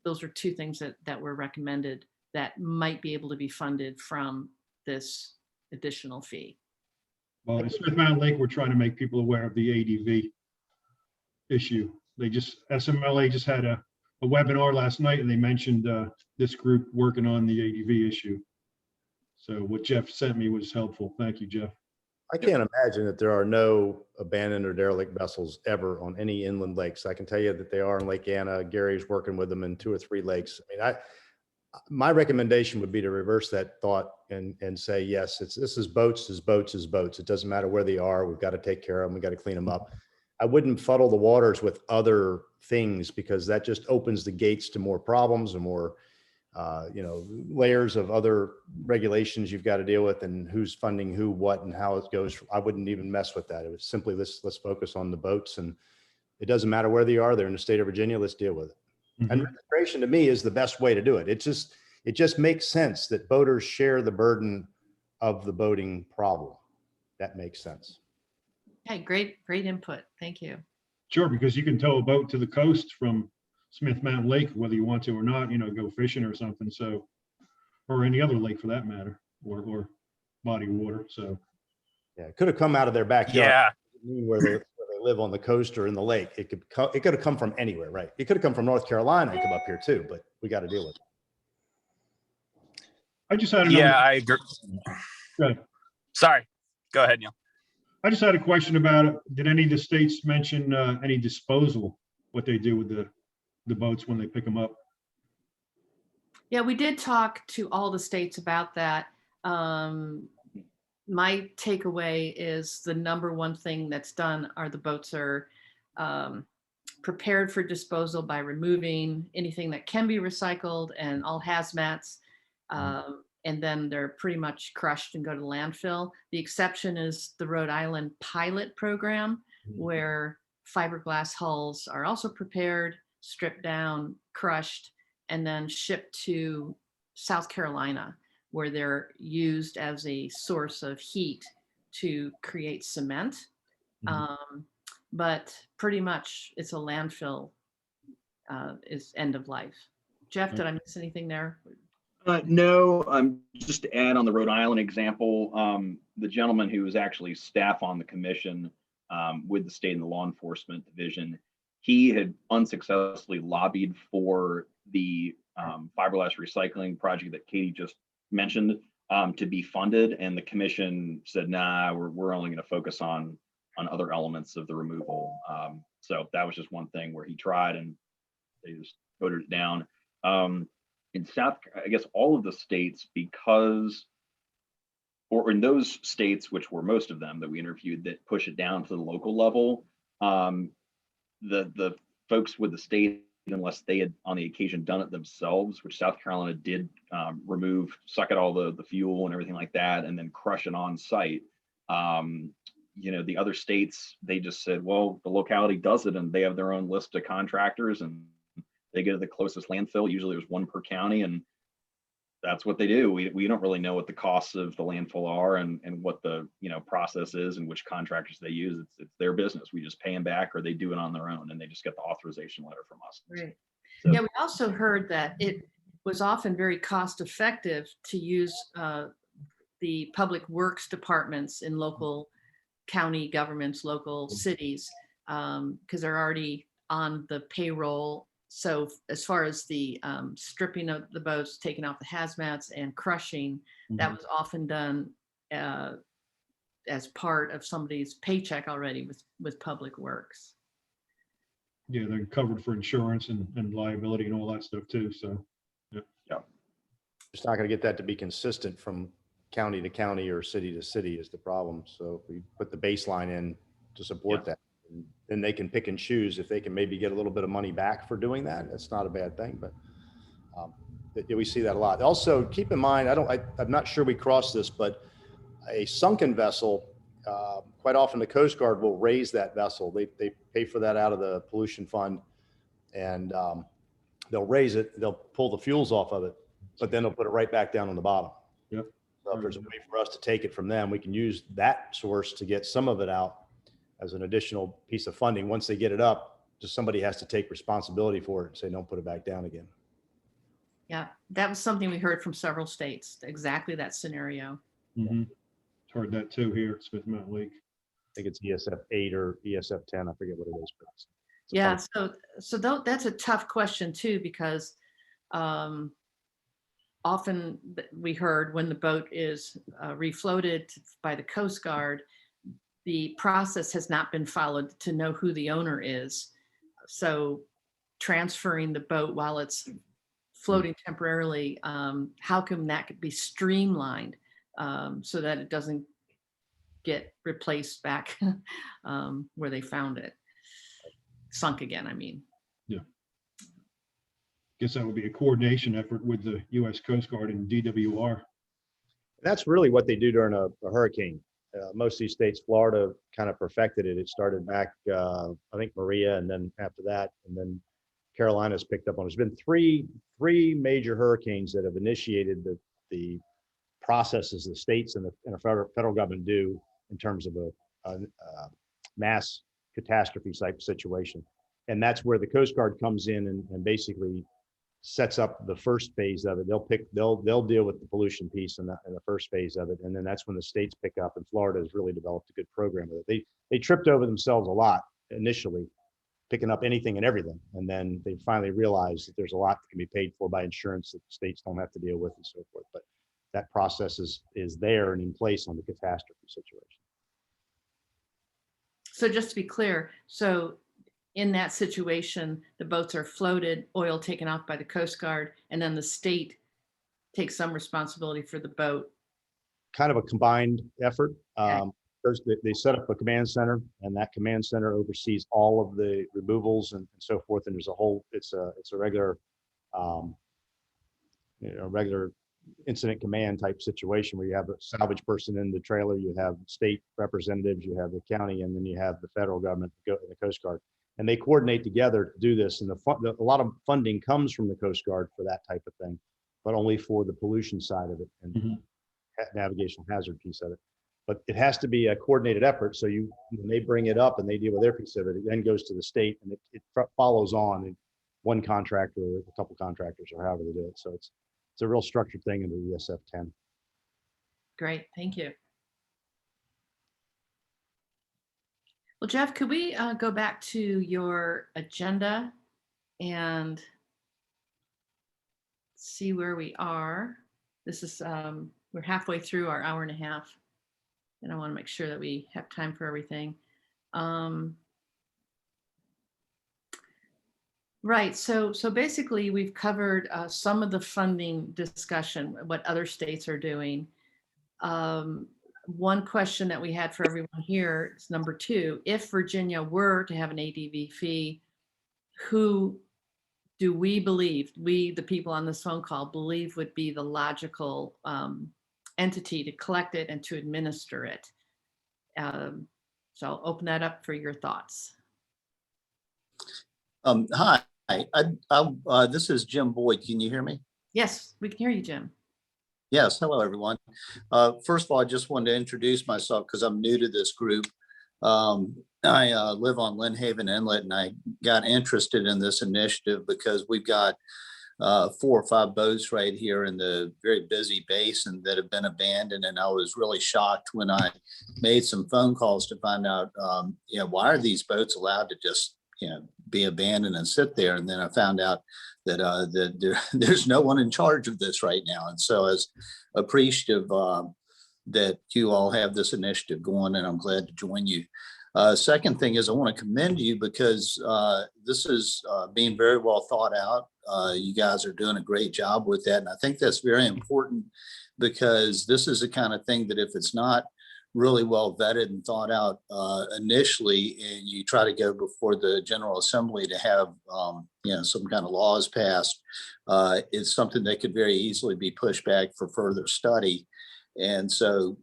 A: Those are 2 things that were recommended that might be able to be funded from this additional fee.
C: Well, in Smith Mountain Lake, we're trying to make people aware of the ADV issue. SMLA just had a webinar last night, and they mentioned this group working on the ADV issue. So what Jeff sent me was helpful. Thank you, Jeff.
F: I can't imagine that there are no abandoned or derelict vessels ever on any inland lakes. I can tell you that they are in Lake Anna. Gary's working with them in 2 or 3 lakes. I mean, my recommendation would be to reverse that thought and say, yes, this is boats. It doesn't matter where they are. We've got to take care of them. We've got to clean them up. I wouldn't fuddle the waters with other things because that just opens the gates to more problems and more, layers of other regulations you've got to deal with and who's funding who, what, and how it goes. I wouldn't even mess with that. It was simply let's focus on the boats, and it doesn't matter where they are. They're in the state of Virginia. Let's deal with it. And registration to me is the best way to do it. It just makes sense that boaters share the burden of the boating problem. That makes sense.
A: Okay, great input. Thank you.
C: Sure, because you can tow a boat to the coast from Smith Mountain Lake, whether you want to or not, go fishing or something. So, or any other lake for that matter, or body of water. So,
F: Yeah, it could have come out of their backyard.
D: Yeah.
F: Where they live on the coast or in the lake. It could have come from anywhere, right? It could have come from North Carolina and come up here too, but we got to deal with it.
C: I just had another.
D: Yeah, I agree.
C: Right.
D: Sorry. Go ahead, Neil.
C: I just had a question about it. Did any of the states mention any disposal, what they do with the boats when they pick them up?
A: Yeah, we did talk to all the states about that. My takeaway is the number one thing that's done are the boats are prepared for disposal by removing anything that can be recycled and all hazmats. And then they're pretty much crushed and go to landfill. The exception is the Rhode Island pilot program, where fiberglass hulls are also prepared, stripped down, crushed, and then shipped to South Carolina, where they're used as a source of heat to create cement. But pretty much it's a landfill is end of life. Jeff, did I miss anything there?
B: No, just to add on the Rhode Island example, the gentleman who was actually staff on the commission with the state and the law enforcement division, he had unsuccessfully lobbied for the fiberglass recycling project that Katie just mentioned to be funded, and the commission said, nah, we're only going to focus on other elements of the removal. So that was just one thing where he tried and they just voted it down. In I guess all of the states, because, or in those states, which were most of them that we interviewed, that push it down to the local level, the folks with the state, unless they had on the occasion done it themselves, which South Carolina did suck at all the fuel and everything like that, and then crush it on site. The other states, they just said, well, the locality does it and they have their own list of contractors and they go to the closest landfill. Usually there's one per county, and that's what they do. We don't really know what the costs of the landfill are and what the process is and which contractors they use. It's their business. We just pay them back, or they do it on their own and they just get the authorization letter from us.
A: Right.
B: So,
A: Yeah, we also heard that it was often very cost effective to use the public works departments in local county governments, local cities, because they're already on the payroll. So as far as the stripping of the boats, taking off the hazmats and crushing, that was often done as part of somebody's paycheck already with public works.
C: Yeah, they're covered for insurance and liability and all that stuff too. So,
B: yeah.
F: Just not going to get that to be consistent from county to county or city to city is the problem. So if we put the baseline in to support that, then they can pick and choose if they can maybe get a little bit of money back for doing that. That's not a bad thing, but we see that a lot. Also, keep in mind, I'm not sure we crossed this, but a sunken vessel, quite often the Coast Guard will raise that vessel. They pay for that out of the pollution fund, and they'll raise it. They'll pull the fuels off of it, but then they'll put it right back down on the bottom.
C: Yep.
F: So if there's a way for us to take it from them, we can use that source to get some of it out as an additional piece of funding. Once they get it up, just somebody has to take responsibility for it and say, don't put it back down again.
A: Yeah, that was something we heard from several states, exactly that scenario.
C: Heard that too here at Smith Mountain Lake.
F: I think it's ESF 8 or ESF 10. I forget what it is.
A: Yeah, so that's a tough question too, because often we heard when the boat is refloated by the Coast Guard, the process has not been followed to know who the owner is. So transferring the boat while it's floating temporarily, how can that could be streamlined so that it doesn't get replaced back where they found it? sunk again, I mean.
C: Guess that would be a coordination effort with the US Coast Guard and DWR.
F: That's really what they do during a hurricane. Most of these states, Florida kind of perfected it. It started back, I think Maria, and then after that, and then Carolina's picked up on it. There's been three major hurricanes that have initiated the processes the states and the federal government do in terms of a mass catastrophe type situation. And that's where the Coast Guard comes in and basically sets up the first phase of it. They'll deal with the pollution piece in the first phase of it, and then that's when the states pick up. And Florida has really developed a good program with it. They tripped over themselves a lot initially, picking up anything and everything, and then they finally realized that there's a lot that can be paid for by insurance that the states don't have to deal with and so forth. But that process is there and in place on the catastrophe situation.
A: So just to be clear, so in that situation, the boats are floated, oil taken off by the Coast Guard, and then the state takes some responsibility for the boat. Kind
F: of a combined effort.
A: Okay.
F: First, they set up a command center, and that command center oversees all of the removals and so forth. And there's a whole, it's a regular, regular incident command type situation where you have a salvage person in the trailer, you have state representatives, you have the county, and then you have the federal government, the Coast Guard. And they coordinate together to do this. And a lot of funding comes from the Coast Guard for that type of thing, but only for the pollution side of it and navigational hazard piece of it. But it has to be a coordinated effort. So when they bring it up and they deal with their piece of it, it then goes to the state and it follows on in one contractor or a couple contractors or however they do it. So it's a real structured thing in the ESF 10.
A: Great, thank you. Well, Jeff, could we go back to your agenda and see where we are? This is, we're halfway through our hour and a half, and I want to make sure that we have time for everything. Right, so basically we've covered some of the funding discussion, what other states are doing. One question that we had for everyone here is number 2, if Virginia were to have an ADV fee, who do we believe, we, the people on this phone call, believe would be the logical entity to collect it and to administer it? So I'll open that up for your thoughts.
G: Hi, this is Jim Boyd. Can you hear me?
A: Yes, we can hear you, Jim.
G: Yes, hello, everyone. First of all, I just wanted to introduce myself because I'm new to this group. I live on Lynnhaven Inlet, and I got interested in this initiative because we've got 4 or 5 boats right here in the very busy basin that have been abandoned. And I was really shocked when I made some phone calls to find out, why are these boats allowed to just, be abandoned and sit there? And then I found out that there's no one in charge of this right now. And so I was appreciative that you all have this initiative going, and I'm glad to join you. Second thing is I want to commend you because this is being very well thought out. You guys are doing a great job with that. And I think that's very important because this is the kind of thing that if it's not really well vetted and thought out initially, and you try to go before the General Assembly to have some kind of laws passed, it's something that could very easily be pushed back for further study. And so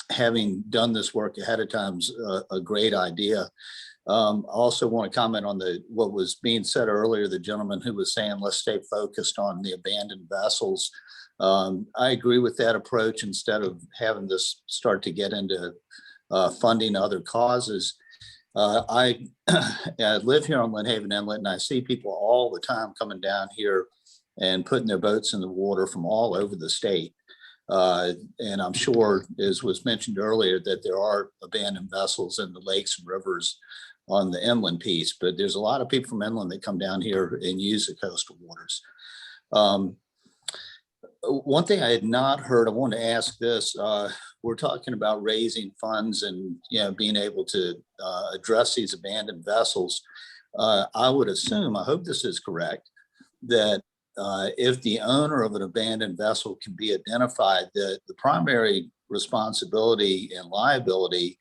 G: having done this work ahead of time is a great idea. I also want to comment on what was being said earlier, the gentleman who was saying, let's stay focused on the abandoned vessels. I agree with that approach instead of having this start to get into funding other causes. I live here on Lynnhaven Inlet, and I see people all the time coming down here and putting their boats in the water from all over the state. And I'm sure, as was mentioned earlier, that there are abandoned vessels in the lakes and rivers on the inland piece, but there's a lot of people from inland that come down here and use the coastal waters. One thing I had not heard, I wanted to ask this, we're talking about raising funds and being able to address these abandoned vessels. I would assume, I hope this is correct, that if the owner of an abandoned vessel can be identified, that the primary responsibility and liability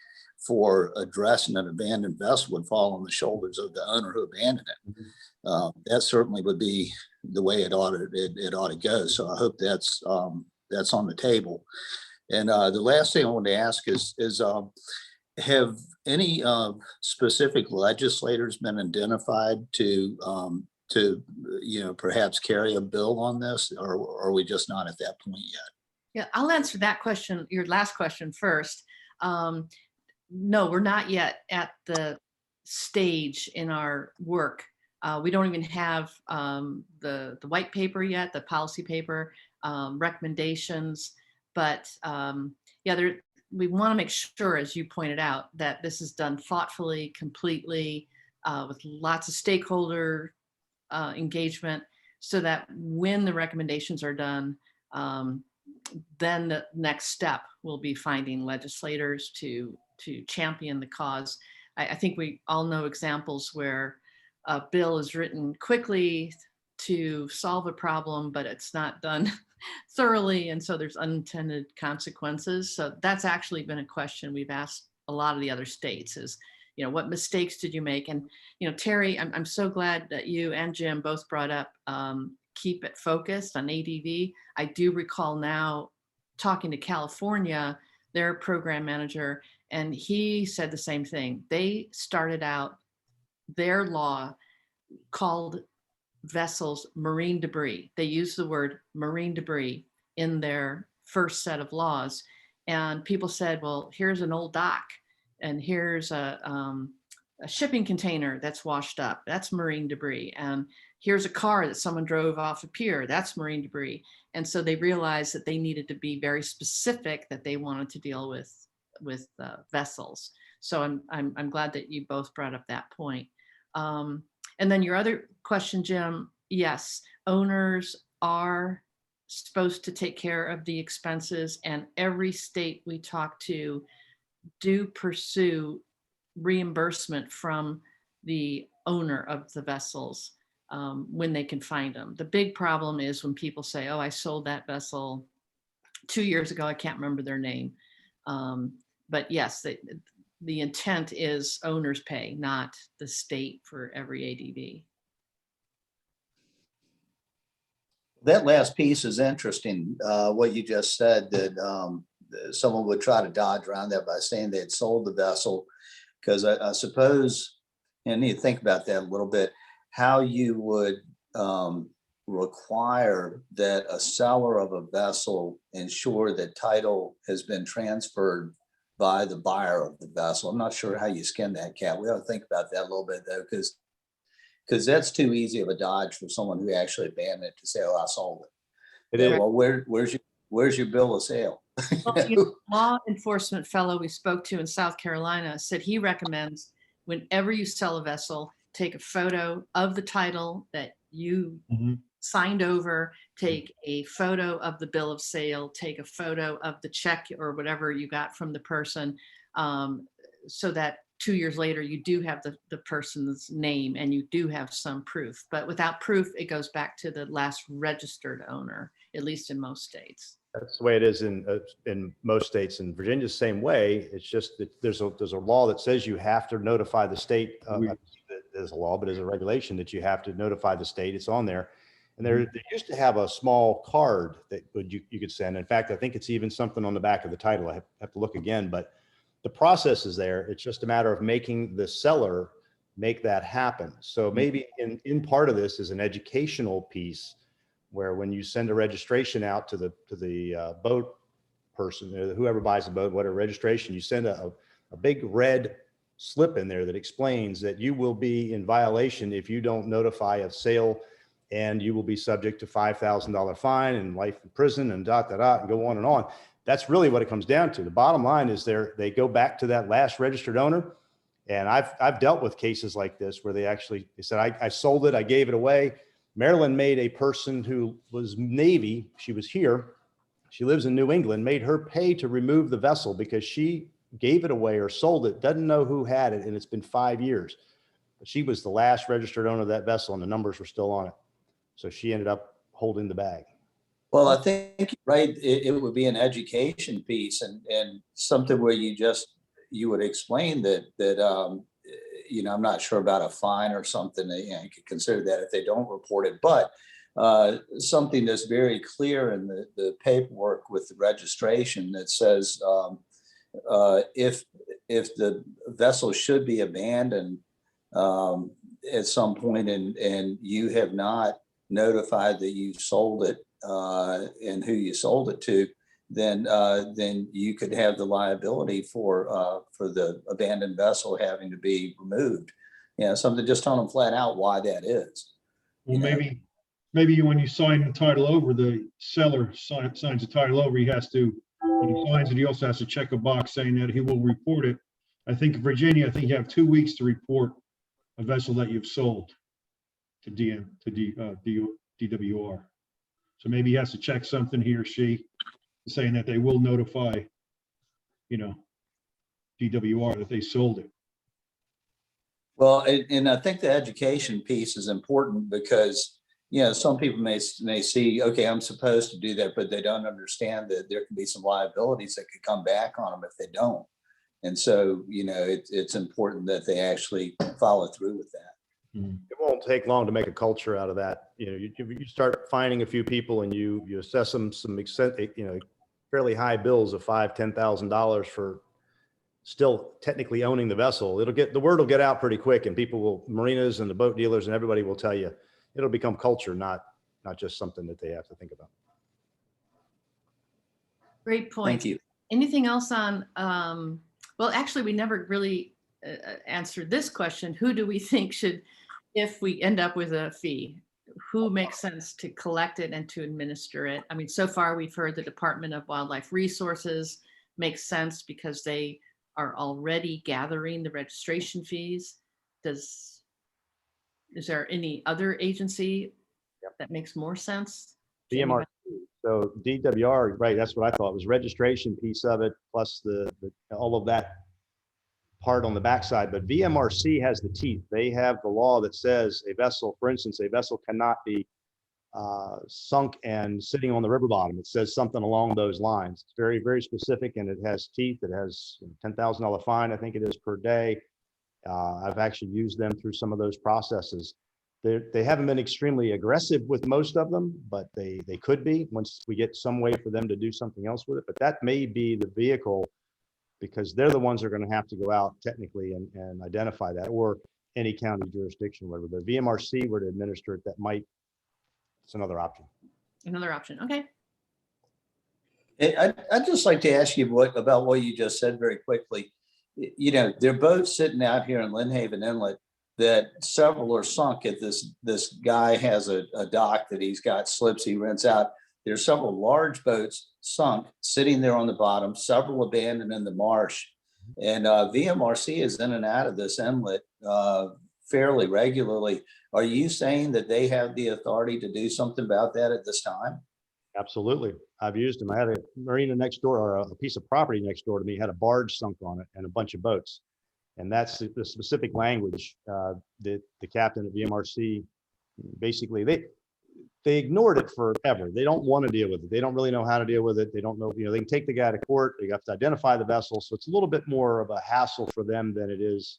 G: for addressing an abandoned vessel would fall on the shoulders of the owner who abandoned it. That certainly would be the way it ought to go. So I hope that's on the table. And the last thing I wanted to ask is have any specific legislators been identified to perhaps carry a bill on this, or are we just not at that point yet?
A: Yeah, I'll answer that question, your last question first. No, we're not yet at the stage in our work. We don't even have the white paper yet, the policy paper, recommendations. But yeah, we want to make sure, as you pointed out, that this is done thoughtfully, completely, with lots of stakeholder engagement, so that when the recommendations are done, then the next step will be finding legislators to champion the cause. I think we all know examples where a bill is written quickly to solve a problem, but it's not done thoroughly, and so there's unintended consequences. So that's actually been a question we've asked a lot of the other states is, what mistakes did you make? And, Terry, I'm so glad that you and Jim both brought up keep it focused on ADV. I do recall now talking to California, their program manager, and he said the same thing. They started out, their law called vessels marine debris. They used the word marine debris in their first set of laws. And people said, well, here's an old dock, and here's a shipping container that's washed up. That's marine debris. And here's a car that someone drove off a pier. That's marine debris. And so they realized that they needed to be very specific, that they wanted to deal with vessels. So I'm glad that you both brought up that point. And then your other question, Jim, yes, owners are supposed to take care of the expenses, and every state we talk to do pursue reimbursement from the owner of the vessels when they can find them. The big problem is when people say, oh, I sold that vessel 2 years ago, I can't remember their name. But yes, the intent is owners pay, not the state for every ADV.
G: That last piece is interesting. What you just said, that someone would try to dodge around that by saying they had sold the vessel, because I suppose, and I need to think about that a little bit, how you would require that a seller of a vessel ensure that title has been transferred by the buyer of the vessel. I'm not sure how you skin that cat. We ought to think about that a little bit, though, because that's too easy of a dodge for someone who actually abandoned it to say, oh, I sold it.
F: It is.
G: Well, where's your bill of sale?
A: Well, law enforcement fellow we spoke to in South Carolina said he recommends whenever you sell a vessel, take a photo of the title that you signed over, take a photo of the bill of sale, take a photo of the check or whatever you got from the person, so that 2 years later you do have the person's name and you do have some proof. But without proof, it goes back to the last registered owner, at least in most states.
F: That's the way it is in most states. In Virginia, the same way. It's just that there's a law that says you have to notify the state. There's a law, but there's a regulation that you have to notify the state. It's on there. And they used to have a small card that you could send. In fact, I think it's even something on the back of the title. I have to look again, but the process is there. It's just a matter of making the seller make that happen. So maybe in part of this is an educational piece, where when you send a registration out to the boat person, whoever buys the boat, whatever registration, you send a big red slip in there that explains that you will be in violation if you don't notify of sale, and you will be subject to $5,000 fine and life in prison and and go on and on. That's really what it comes down to. The bottom line is they go back to that last registered owner. And I've dealt with cases like this where they said, I sold it, I gave it away. Maryland made a person who was Navy, she was here, she lives in New England, made her pay to remove the vessel because she gave it away or sold it, doesn't know who had it, and it's been 5 years. But she was the last registered owner of that vessel and the numbers were still on it. So she ended up holding the bag.
G: Well, I think, right, it would be an education piece and something where you just, you would explain that, you know, I'm not sure about a fine or something, that, you know, you could consider that if they don't report it, but something that's very clear in the paperwork with the registration that says if the vessel should be abandoned at some point and you have not notified that you sold it and who you sold it to, then you could have the liability for the abandoned vessel having to be removed. You know, something, just tell them flat out why that is.
C: Well,
G: You know?
C: maybe when you sign the title over, the seller signs the title over, he has to, when he signs it, he also has to check a box saying that he will report it. I think in Virginia, I think you have 2 weeks to report a vessel that you've sold to DWR. So maybe he has to check something, he or she, saying that they will notify, you know, DWR that they sold it.
G: Well, and I think the education piece is important because, you know, some people may see, okay, I'm supposed to do that, but they don't understand that there can be some liabilities that could come back on them if they don't. And so, you know, it's important that they actually follow through with that.
F: It won't take long to make a culture out of that. You know, you start finding a few people and you assess them some you know, fairly high bills of $5,000-$10,000 for still technically owning the vessel. The word will get out pretty quick, and people will, marinas and the boat dealers and everybody will tell you. It'll become culture, not just something that they have to think about.
A: Great point.
G: Thank you.
A: Anything else on, well, actually, we never really answered this question. Who do we think should, if we end up with a fee, who makes sense to collect it and to administer it? I mean, so far we've heard the Department of Wildlife Resources makes sense because they are already gathering the registration fees. Is there any other agency that makes more sense?
F: VMR. So DWR, right? That's what I thought was registration piece of it, plus the all of that part on the backside. But VMRC has the teeth. They have the law that says a vessel, for instance, a vessel cannot be sunk and sitting on the river bottom. It says something along those lines. It's very, very specific, and it has teeth. It has $10,000 fine, I think it is, per day. I've actually used them through some of those processes. They haven't been extremely aggressive with most of them, but they could be once we get some way for them to do something else with it. But that may be the vehicle, because they're the ones that are going to have to go out technically and identify that, or any county jurisdiction, whatever. But VMRC were to administer it, that might, it's another option.
A: Another option. Okay.
G: I'd just like to ask you about what you just said very quickly. You know, they're both sitting out here in Lynnhaven Inlet that several are sunk at this guy has a dock that he's got slips he rents out. There's several large boats sunk sitting there on the bottom, several abandoned in the marsh. And VMRC is in and out of this inlet fairly regularly. Are you saying that they have the authority to do something about that at this time?
F: Absolutely. I've used them. I had a marina next door, or a piece of property next door to me had a barge sunk on it and a bunch of boats. And that's the specific language that the captain at VMRC, basically, they ignored it forever. They don't want to deal with it. They don't really know how to deal with it. They don't know, you know, they can take the guy to court. They have to identify the vessel. So it's a little bit more of a hassle for them than it is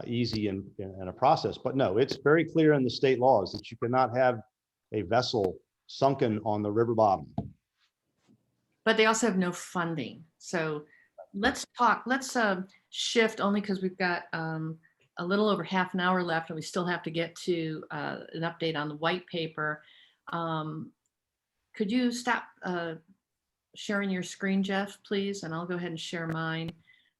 F: easy in a process. But no, it's very clear in the state laws that you cannot have a vessel sunken on the river bottom.
A: But they also have no funding. So let's shift, only because we've got a little over half an hour left and we still have to get to an update on the white paper. Could you stop sharing your screen, Jeff, please? And I'll go ahead and share mine.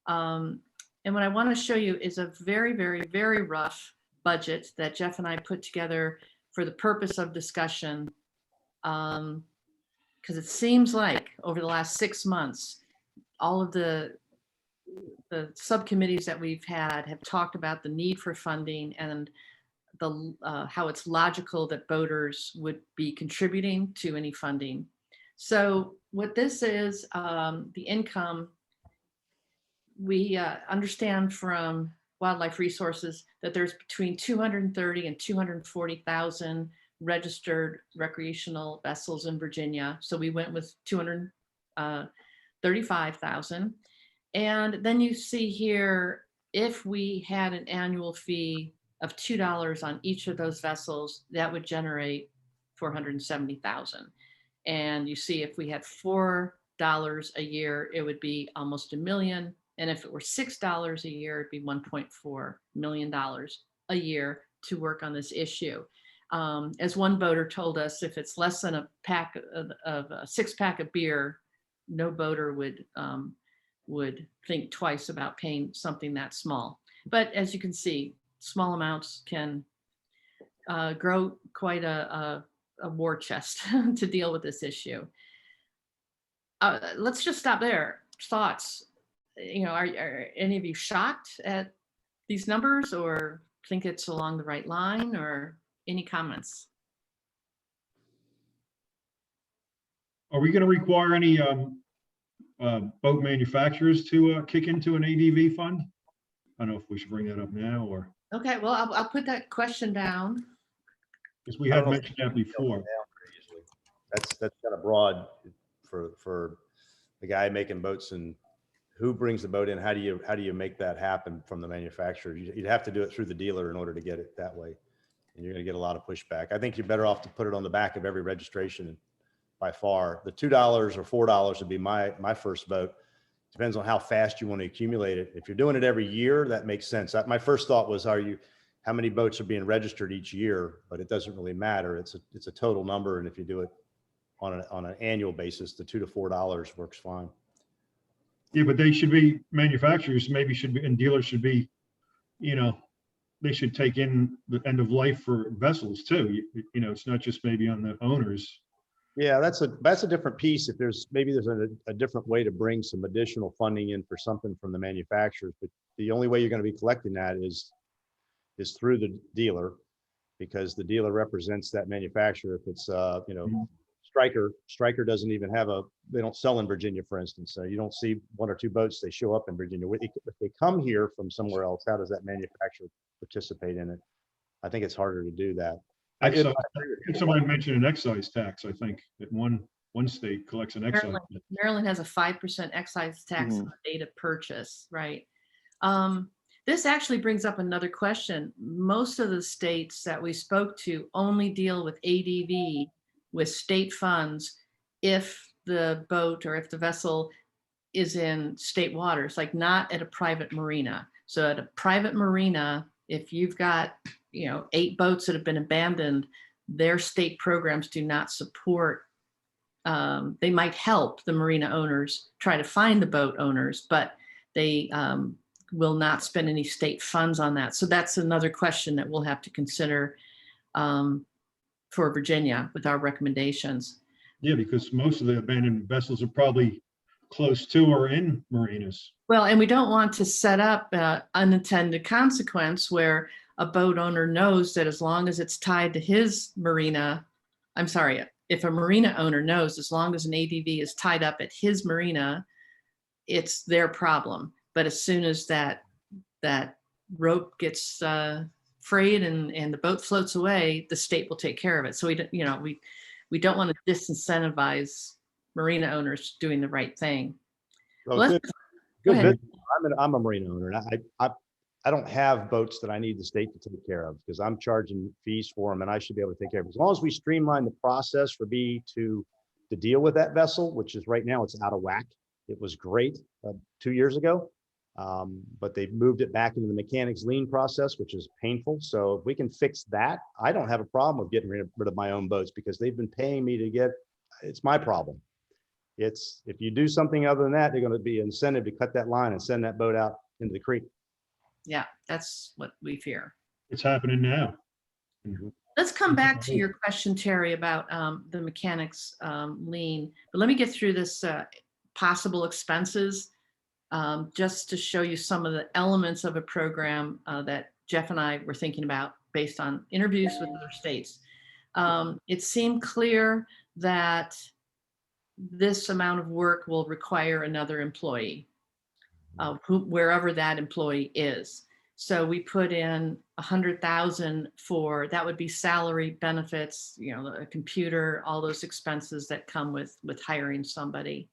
A: And what I want to show you is a very, very, very rough budget that Jeff and I put together for the purpose of discussion. Because it seems like over the last 6 months, all of the subcommittees that we've had have talked about the need for funding and the how it's logical that boaters would be contributing to any funding. So what this is, the income, we understand from Wildlife Resources that there's between 230 and 240,000 registered recreational vessels in Virginia. So we went with 235,000. And then you see here, if we had an annual fee of $2 on each of those vessels, that would generate 470,000. And you see, if we had $4 a year, it would be almost $1 million. And if it were $6 a year, it'd be $1.4 million a year to work on this issue. As one boater told us, if it's less than a pack of a 6-pack of beer, no boater would think twice about paying something that small. But as you can see, small amounts can grow quite a war chest to deal with this issue. Let's just stop there. Thoughts? Are any of you shocked at these numbers, or think it's along the right line, or any comments?
C: Are we going to require any boat manufacturers to kick into an ADV fund? I don't know if we should bring that up now, or
A: Okay, well, I'll put that question down.
C: because we
F: I
C: had
F: don't know if
C: mentioned that before.
F: That's kind of broad for the guy making boats, and who brings the boat in. How do you make that happen from the manufacturer? You'd have to do it through the dealer in order to get it that way, and you're going to get a lot of pushback. I think you're better off to put it on the back of every registration. By far, the $2 or $4 would be my first vote. Depends on how fast you want to accumulate it. If you're doing it every year, that makes sense. My first thought was, how many boats are being registered each year? But it doesn't really matter. It's a total number, and if you do it on an annual basis, the $2 to $4 works fine.
C: Yeah, but they should be, manufacturers maybe should be, and dealers should be, they should take in the end of life for vessels too. It's not just maybe on the owners.
F: Yeah, that's a different piece. If there's a different way to bring some additional funding in for something from the manufacturers, but the only way you're going to be collecting that is through the dealer, because the dealer represents that manufacturer. If it's Stryker doesn't even they don't sell in Virginia, for instance. So you don't see 1 or 2 boats, they show up in Virginia. If they come here from somewhere else, how does that manufacturer participate in it? I think it's harder to do that.
C: Somebody mentioned an excise tax. I think that one state collects an excise tax.
A: Maryland has a 5% excise tax on the date of purchase, right? This actually brings up another question. Most of the states that we spoke to only deal with ADV with state funds if the boat or if the vessel is in state waters, like not at a private marina. So at a private marina, if you've got 8 boats that have been abandoned, their state programs do not support. They might help the marina owners try to find the boat owners, but they will not spend any state funds on that. So that's another question that we'll have to consider for Virginia with our recommendations.
C: Yeah, because most of the abandoned vessels are probably close to or in marinas.
A: Well, and we don't want to set up unintended consequence where a boat owner knows that as long as it's tied to his marina, if a marina owner knows as long as an ADV is tied up at his marina, it's their problem. But as soon as that rope gets frayed and the boat floats away, the state will take care of it. So we don't want to disincentivize marina owners doing the right thing.
F: Well, good business. I'm a marina owner, and I don't have boats that I need the state to take care of because I'm charging fees for them, and I should be able to take care of it. As long as we streamline the process for me to deal with that vessel, which is right now it's out of whack. It was great 2 years ago, but they've moved it back into the mechanics lien process, which is painful. So if we can fix that, I don't have a problem with getting rid of my own boats because they've been paying me it's my problem. If you do something other than that, they're going to be incentive to cut that line and send that boat out into the creek.
A: Yeah, that's what we fear.
C: It's happening now.
A: Let's come back to your question, Terry, about the mechanics lien. But let me get through this possible expenses just to show you some of the elements of a program that Jeff and I were thinking about based on interviews with other states. It seemed clear that this amount of work will require another employee, wherever that employee is. So we put in 100,000 for, that would be salary, benefits, a computer, all those expenses that come with hiring somebody.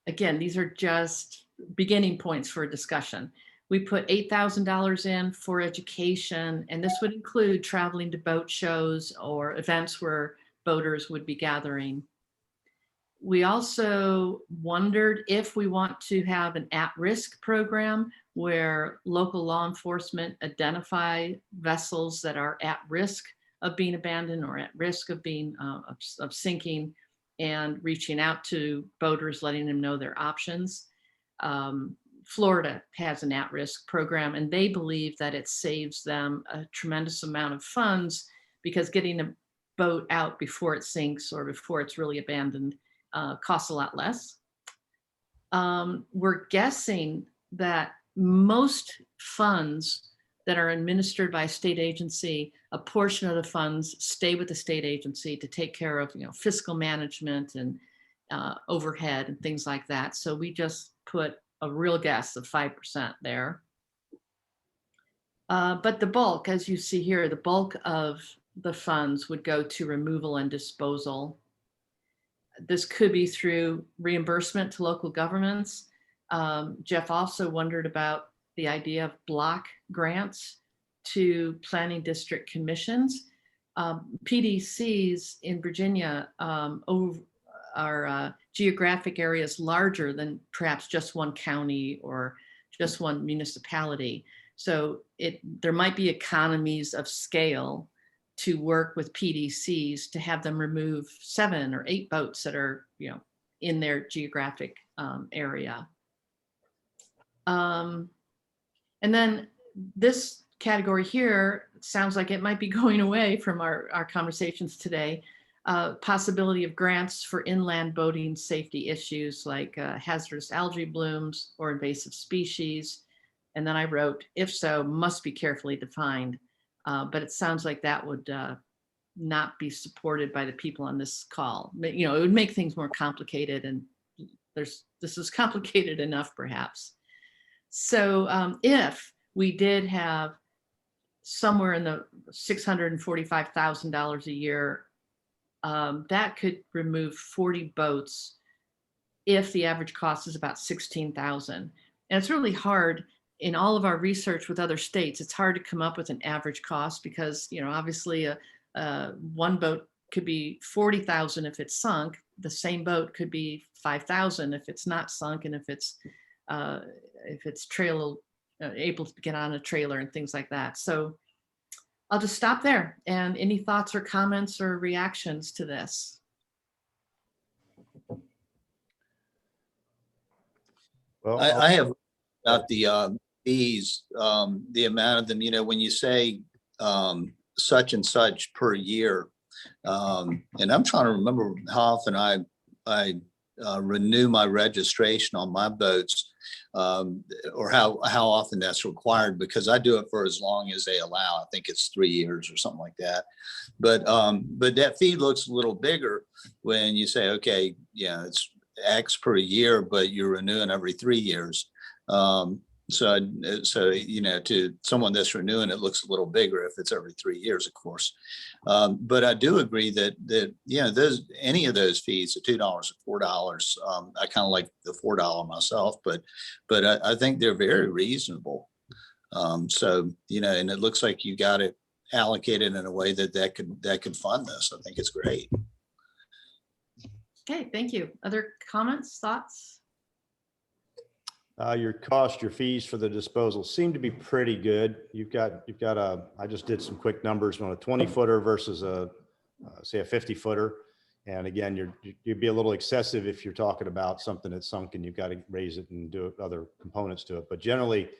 A: again, these are just beginning points for a discussion. We put $8,000 in for education, and this would include traveling to boat shows or events where boaters would be gathering. We also wondered if we want to have an at-risk program where local law enforcement identify vessels that are at risk of being abandoned or at risk of being of sinking, and reaching out to boaters, letting them know their options. Florida has an at-risk program, and they believe that it saves them a tremendous amount of funds because getting a boat out before it sinks or before it's really abandoned costs a lot less. We're guessing that most funds that are administered by a state agency, a portion of the funds stay with the state agency to take care of, fiscal management and overhead and things like that. So we just put a real guess of 5% there. But the bulk, as you see here, the bulk of the funds would go to removal and disposal. This could be through reimbursement to local governments. Jeff also wondered about the idea of block grants to planning district commissions. PDCs in Virginia are geographic areas larger than perhaps just one county or just one municipality. So there might be economies of scale to work with PDCs to have them remove 7 or 8 boats that are, in their geographic area. And then this category here sounds like it might be going away from our conversations today. Possibility of grants for inland boating safety issues like hazardous algae blooms or invasive species. And then I wrote, if so, must be carefully defined. But it sounds like that would not be supported by the people on this call. It would make things more complicated, and this is complicated enough perhaps. So if we did have somewhere in the $645,000 a year, that could remove 40 boats if the average cost is about $16,000. And it's really hard in all of our research with other states. It's hard to come up with an average cost because, obviously one boat could be $40,000 if it's sunk. The same boat could be $5,000 if it's not sunk, and if it's able to get on a trailer and things like that. So I'll just stop there. And any thoughts or comments or reactions to this?
F: Well,
G: I have about the fees, the amount of them, when you say such and such per year, and I'm trying to remember how often I renew my registration on my boats, or how often that's required, because I do it for as long as they allow. I think it's 3 years or something like that. But that fee looks a little bigger when you say, okay, it's X per year, but you're renewing every 3 years. So to someone that's renewing, it looks a little bigger if it's every 3 years, of course. But I do agree that any of those fees, the $2 or $4, I kind of like the $4 myself, but I think they're very reasonable. So and it looks like you got it allocated in a way that could fund this. I think it's great.
A: Okay, thank you. Other comments, thoughts?
F: Your fees for the disposal seem to be pretty good. You've got I just did some quick numbers on a 20-footer versus say a 50-footer. And again, you'd be a little excessive if you're talking about something that's sunk and you've got to raise it and do other components to it. But generally,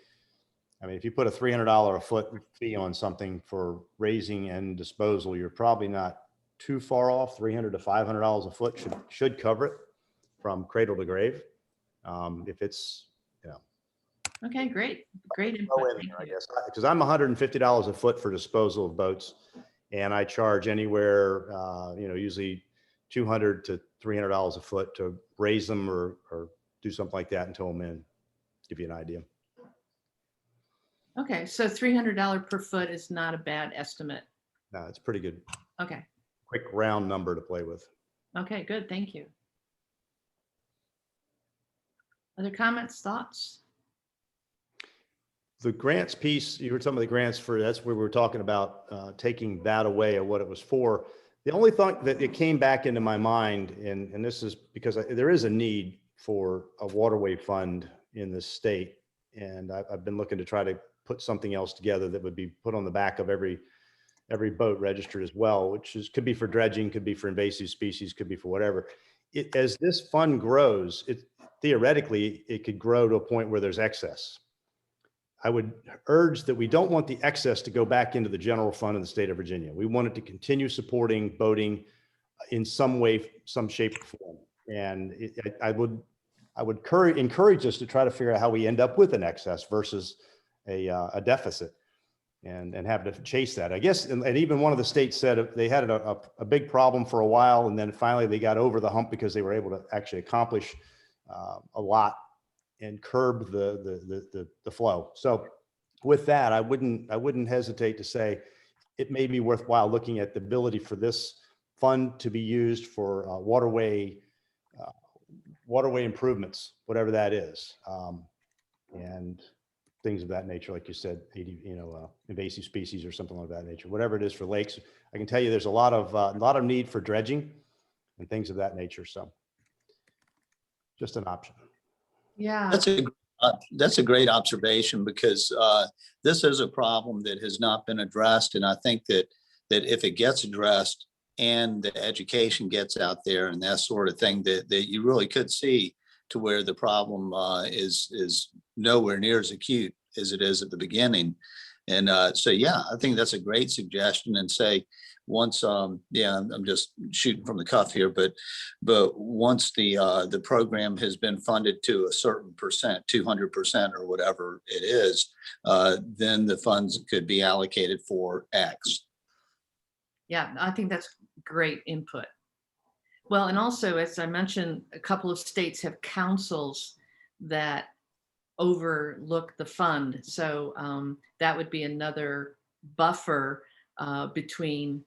F: I mean, if you put a $300 a foot fee on something for raising and disposal, you're probably not too far off. $300 to $500 a foot should cover it from cradle to grave. If it's,
A: Okay, great input.
F: I guess, because I'm $150 a foot for disposal of boats, and I charge anywhere, usually $200 to $300 a foot to raise them or do something like that and tow them in. Give you an idea.
A: Okay, so $300 per foot is not a bad estimate.
F: No, it's pretty good.
A: Okay.
F: Quick round number to play with.
A: Okay, good. Thank you. Other comments, thoughts?
F: The grants piece, you were talking about the grants for, that's where we were talking about taking that away of what it was for. The only thought that it came back into my mind, and this is because there is a need for a waterway fund in this state. And I've been looking to try to put something else together that would be put on the back of every boat registered as well, which is, could be for dredging, could be for invasive species, could be for whatever. As this fund grows, theoretically, it could grow to a point where there's excess. I would urge that we don't want the excess to go back into the general fund of the state of Virginia. We want it to continue supporting boating in some way, some shape or form. And I would encourage us to try to figure out how we end up with an excess versus a deficit and have to chase that. I guess, and even one of the states said they had a big problem for a while, and then finally they got over the hump because they were able to actually accomplish a lot and curb the flow. So with that, I wouldn't hesitate to say it may be worthwhile looking at the ability for this fund to be used for waterway improvements, whatever that is, and things of that nature, like you said, invasive species or something like that nature, whatever it is for lakes. I can tell you there's a lot of need for dredging and things of that nature. So just an option.
A: Yeah.
G: That's a great observation, because this is a problem that has not been addressed. And I think that if it gets addressed and the education gets out there and that sort of thing, that you really could see to where the problem is nowhere near as acute as it is at the beginning. And so, yeah, I think that's a great suggestion. And say, once, I'm just shooting from the cuff here, but once the program has been funded to a certain percent, 200% or whatever it is, then the funds could be allocated for X.
A: Yeah, I think that's great input. Well, and also, as I mentioned, a couple of states have councils that overlook the fund. So that would be another buffer between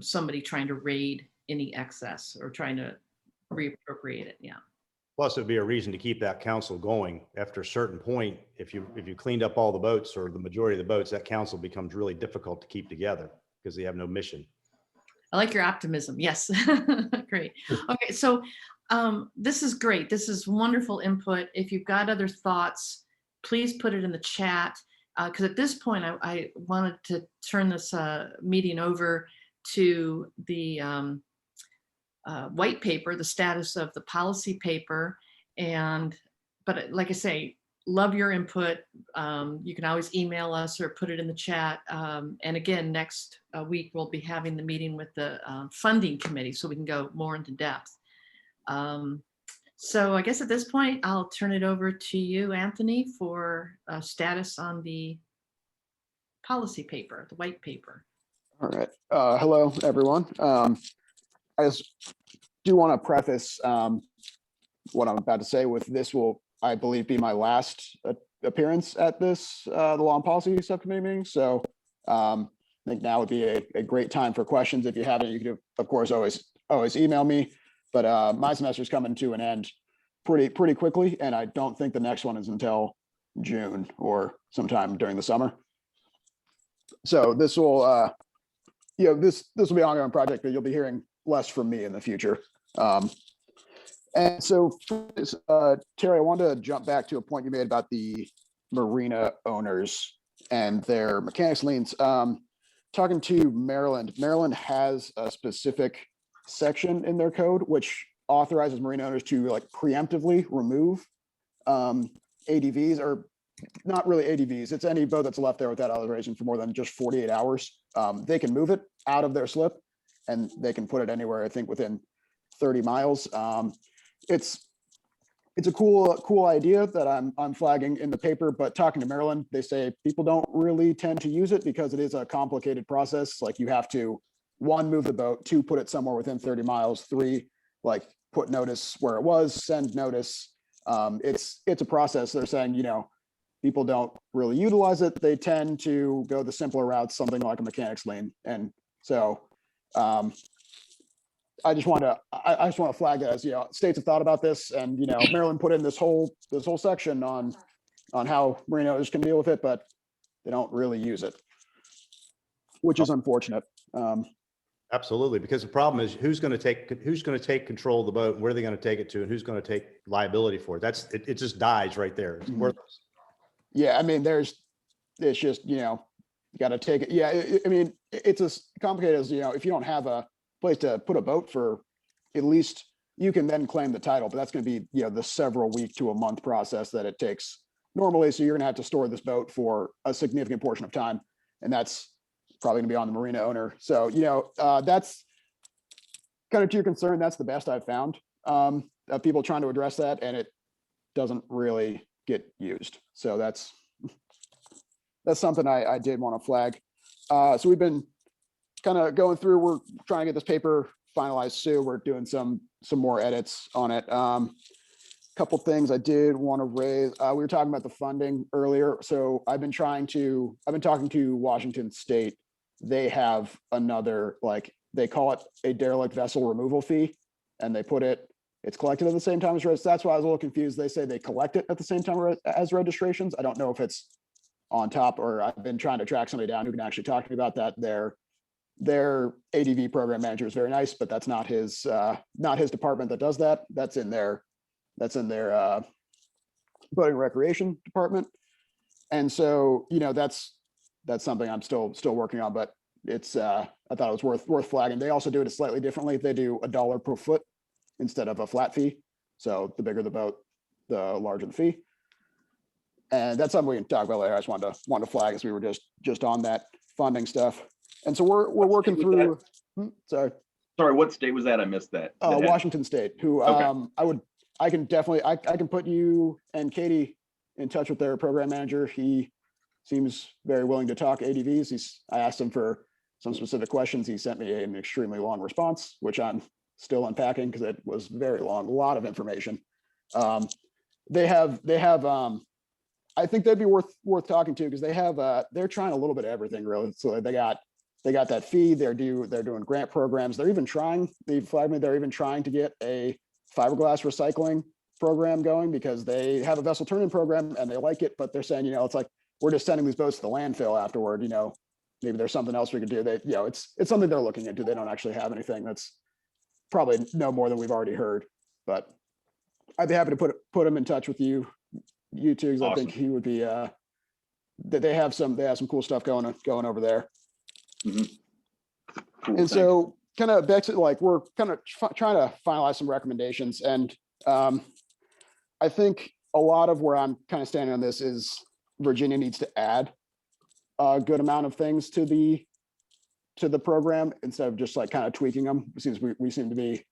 A: somebody trying to raid any excess or trying to reappropriate it. Yeah.
F: Plus, it'd be a reason to keep that council going. After a certain point, if you cleaned up all the boats or the majority of the boats, that council becomes really difficult to keep together because they have no mission.
A: I like your optimism. Yes. Great. Okay. So this is great. This is wonderful input. If you've got other thoughts, please put it in the chat. Because at this point, I wanted to turn this meeting over to the white paper, the status of the policy paper. But like I say, love your input. You can always email us or put it in the chat. And again, next week, we'll be having the meeting with the funding committee so we can go more into depth. So I guess at this point, I'll turn it over to you, Anthony, for status on the policy paper, the white paper.
E: All right. Hello, everyone. I just do want to preface what I'm about to say with this will, I believe, be my last appearance at this, the Law and Policy Subcommittee meeting. So I think now would be a great time for questions. If you have any, you can, of course, always email me. But my semester's coming to an end pretty quickly, and I don't think the next one is until June or sometime during the summer. So this will, this will be an ongoing project, but you'll be hearing less from me in the future. And so, Terry, I wanted to jump back to a point you made about the marina owners and their mechanics liens. Talking to Maryland has a specific section in their code which authorizes marina owners to like preemptively remove ADVs, or not really ADVs. It's any boat that's left there without authorization for more than just 48 hours. They can move it out of their slip and they can put it anywhere, I think within 30 miles. It's a cool idea that I'm flagging in the paper, but talking to Maryland, they say people don't really tend to use it because it is a complicated process. Like you have to, 1, move the boat, 2, put it somewhere within 30 miles, 3, like put notice where it was, send notice. It's a process. They're saying, people don't really utilize it. They tend to go the simpler route, something like a mechanics lien. And so I just want to flag that as, states have thought about this, and, Maryland put in this whole section on how marine owners can deal with it, but they don't really use it, which is unfortunate.
F: Absolutely, because the problem is who's going to take control of the boat, where are they going to take it to, and who's going to take liability for it? It just dies right there. It's worthless.
E: Yeah, I mean, it's just, you got to take it. Yeah, I mean, it's as complicated as, if you don't have a place to put a boat for, at least you can then claim the title, but that's going to be, the several week to a month process that it takes normally. So you're going to have to store this boat for a significant portion of time, and that's probably going to be on the marina owner. So, that's kind of to your concern. That's the best I've found of people trying to address that, and it doesn't really get used. So that's something I did want to flag. So we've been kind of going through, we're trying to get this paper finalized soon. We're doing some more edits on it. Couple things I did want to raise. We were talking about the funding earlier. So I've been talking to Washington State. They have another, they call it a derelict vessel removal fee, and it's collected at the same time as registrations. That's why I was a little confused. They say they collect it at the same time as registrations. I don't know if it's on top, or I've been trying to track somebody down who can actually talk to me about that. Their ADV program manager is very nice, but that's not his department that does that. That's in their boating and recreation department. And so, that's something I'm still working on, but it's I thought it was worth flagging. They also do it slightly differently. They do $1 per foot instead of a flat fee. So the bigger the boat, the larger the fee. And that's something we can talk about later. I just wanted to flag as we were just on that funding stuff. And so we're working through. Sorry,
B: what state was that? I missed that.
E: Washington State, who
B: Okay.
E: I can put you and Katie in touch with their program manager. He seems very willing to talk ADVs. I asked him for some specific questions. He sent me an extremely long response, which I'm still unpacking because it was very long, a lot of information. They have I think they'd be worth talking to, because they're trying a little bit of everything, really. So they got that fee. They're doing grant programs. They're even trying to get a fiberglass recycling program going, because they have a vessel turn-in program and they like it, but they're saying, it's like, we're just sending these boats to the landfill afterward. Maybe there's something else we could do. It's something they're looking into. They don't actually have anything. That's probably no more than we've already heard, but I'd be happy to put them in touch with you two, because
B: Awesome.
E: I think he would be that they have some cool stuff going over there.
B: Mm-hmm. Cool,
E: and so kind of back to, we're kind of trying to finalize some recommendations, and I think a lot of where I'm kind of standing on this is Virginia needs to add a good amount of things to the program instead of just kind of tweaking them. It seems we seem to be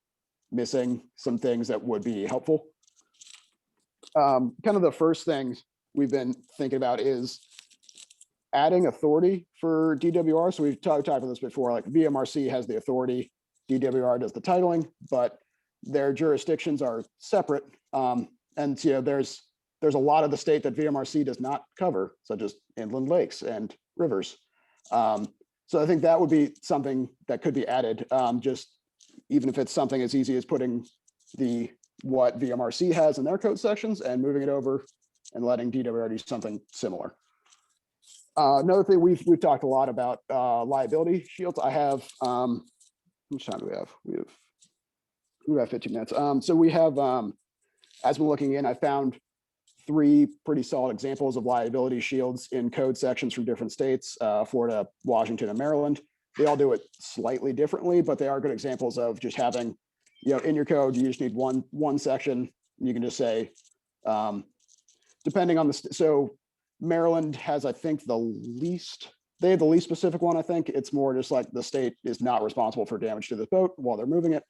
E: missing some things that would be helpful. Kind of the first thing we've been thinking about is adding authority for DWR. So we've talked about this before, VMRC has the authority, DWR does the titling, but their jurisdictions are separate. And there's a lot of the state that VMRC does not cover, such as inland lakes and rivers. So I think that would be something that could be added, just even if it's something as easy as putting what VMRC has in their code sections and moving it over and letting DWR do something similar. Another thing, we've talked a lot about liability shields. I have, how much time do we have? We have 15 minutes. So we have, as we're looking in, I found 3 pretty solid examples of liability shields in code sections from different states, Florida, Washington, and Maryland. They all do it slightly differently, but they are good examples of just having, in your code, you just need one section. You can just say, depending on so Maryland has, I think, they have the least specific one. I think it's more just the state is not responsible for damage to the boat while they're moving it.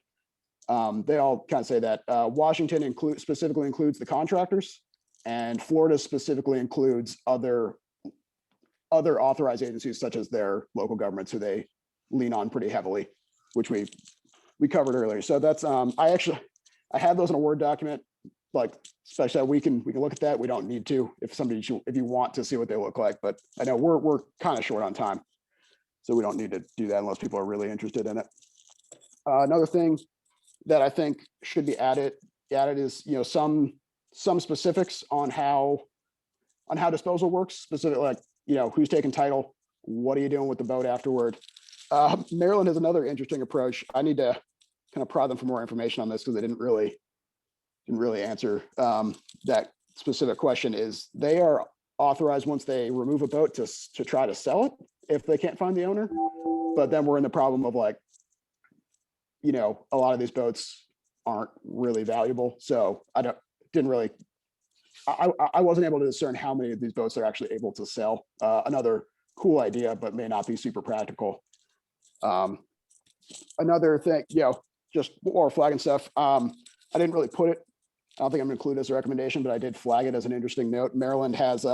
E: They all kind of say that. Washington specifically includes the contractors, and Florida specifically includes other authorized agencies, such as their local governments, who they lean on pretty heavily, which we covered earlier. So that's I have those in a Word document, especially we can look at that. We don't need to if you want to see what they look like, but I know we're kind of short on time, so we don't need to do that unless people are really interested in it. Another thing that I think should be added is, some specifics on how disposal works, specifically, like, who's taking title, what are you doing with the boat afterward? Maryland has another interesting approach. I need to kind of prod them for more information on this because they didn't really answer that specific question. Is they are authorized, once they remove a boat, to try to sell it if they can't find the owner. But then we're in the problem of, like, a lot of these boats aren't really valuable. So I wasn't able to discern how many of these boats are actually able to sell. Another cool idea, but may not be super practical. Another thing, just more flagging stuff. I didn't really put it. I don't think I'm gonna include it as a recommendation, but I did flag it as an interesting note. Maryland has,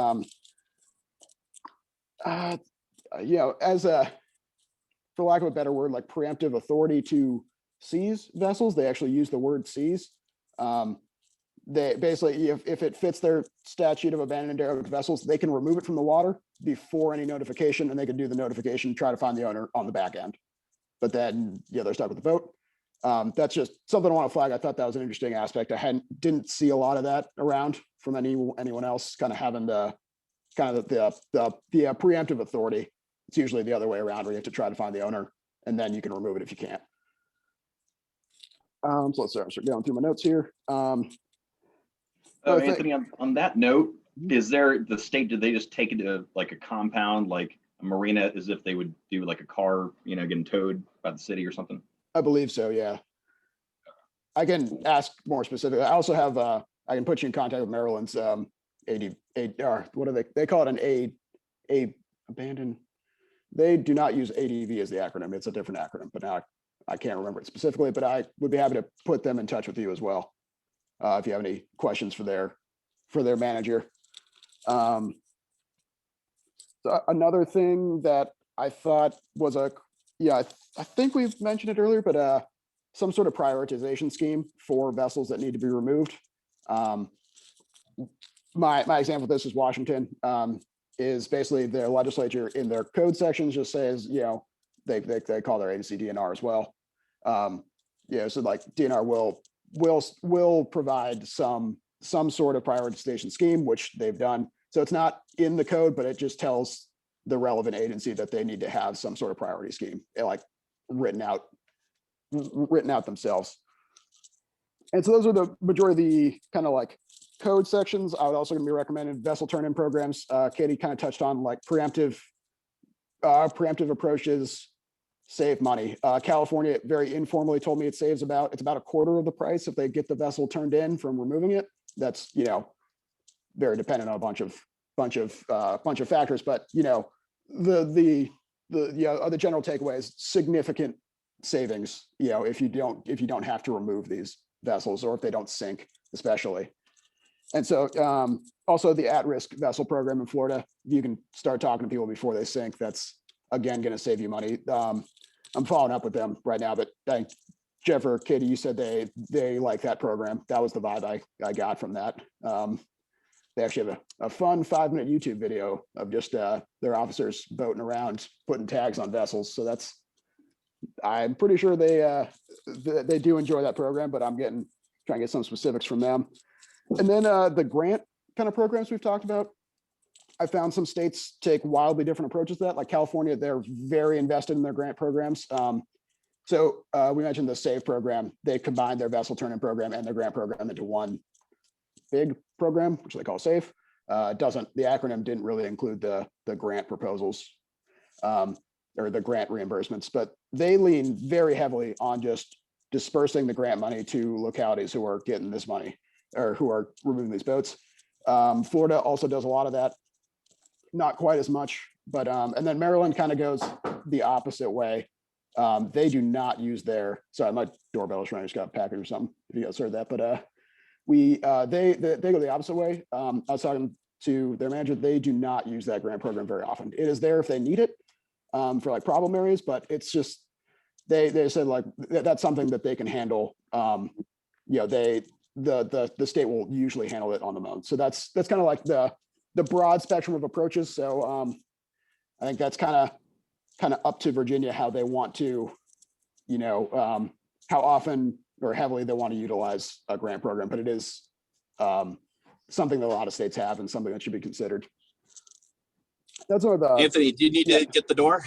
E: as a, for lack of a better word, like preemptive authority to seize vessels. They actually use the word seize. They basically, if it fits their statute of abandoned and derelict vessels, they can remove it from the water before any notification, and they can do the notification, try to find the owner on the back end. But then, they're stuck with the boat. That's just something I want to flag. I thought that was an interesting aspect. I didn't see a lot of that around from anyone else, kind of having the preemptive authority. It's usually the other way around, where you have to try to find the owner, and then you can remove it if you can't. So let's start going through my notes here.
B: Anthony, on that note, is there the state, did they just take it to like a compound, like a marina, as if they would do like a car, getting towed by the city or something?
E: I believe so, yeah. I can ask more specifically. I also have, I can put you in contact with Maryland's what do they call it, an abandoned. They do not use ADV as the acronym. It's a different acronym, but now I can't remember it specifically, but I would be happy to put them in touch with you as well. If you have any questions for their manager. So another thing that I thought was I think we've mentioned it earlier, but some sort of prioritization scheme for vessels that need to be removed. My example of this is Washington. Is basically their legislature in their code sections just says, they call their agency DNR as well. So like DNR will provide some sort of prioritization scheme, which they've done. So it's not in the code, but it just tells the relevant agency that they need to have some sort of priority scheme, like written out themselves. And so those are the majority of the kind of like code sections. I would also gonna be recommending vessel turn-in programs. Katie kind of touched on like preemptive approaches save money. California very informally told me it's about a quarter of the price if they get the vessel turned in from removing it. That's very dependent on a bunch of factors, but the general takeaway is significant savings. If you don't have to remove these vessels, or if they don't sink, especially. And so also the at-risk vessel program in Florida, you can start talking to people before they sink. That's again going to save you money. I'm following up with them right now, but Jeff or Katie, you said they like that program. That was the vibe I got from that. They actually have a fun 5-minute YouTube video of just their officers boating around, putting tags on vessels. So I'm pretty sure they do enjoy that program, but I'm trying to get some specifics from them. And then the grant kind of programs we've talked about, I found some states take wildly different approaches to that. Like California, they're very invested in their grant programs. So we mentioned the SAVE program. They combined their vessel turn-in program and their grant program into one big program, which they call SAVE. The acronym didn't really include the grant proposals or the grant reimbursements, but they lean very heavily on just dispersing the grant money to localities who are getting this money or who are removing these boats. Florida also does a lot of that, not quite as much, but and then Maryland kind of goes the opposite way. They do not use sorry, my doorbell is running, just got a package or something, if you guys heard that, but they go the opposite way. I was talking to their manager, they do not use that grant program very often. It is there if they need it for like problem areas, but it's just, they said like, that's something that they can handle. The state will usually handle it on their own. So that's kind of like the broad spectrum of approaches. So I think that's kind of up to Virginia, how they want to, how often or heavily they want to utilize a grant program, but it is something that a lot of states have and something that should be considered. That's one of the.
D: Anthony, do you need to get the door?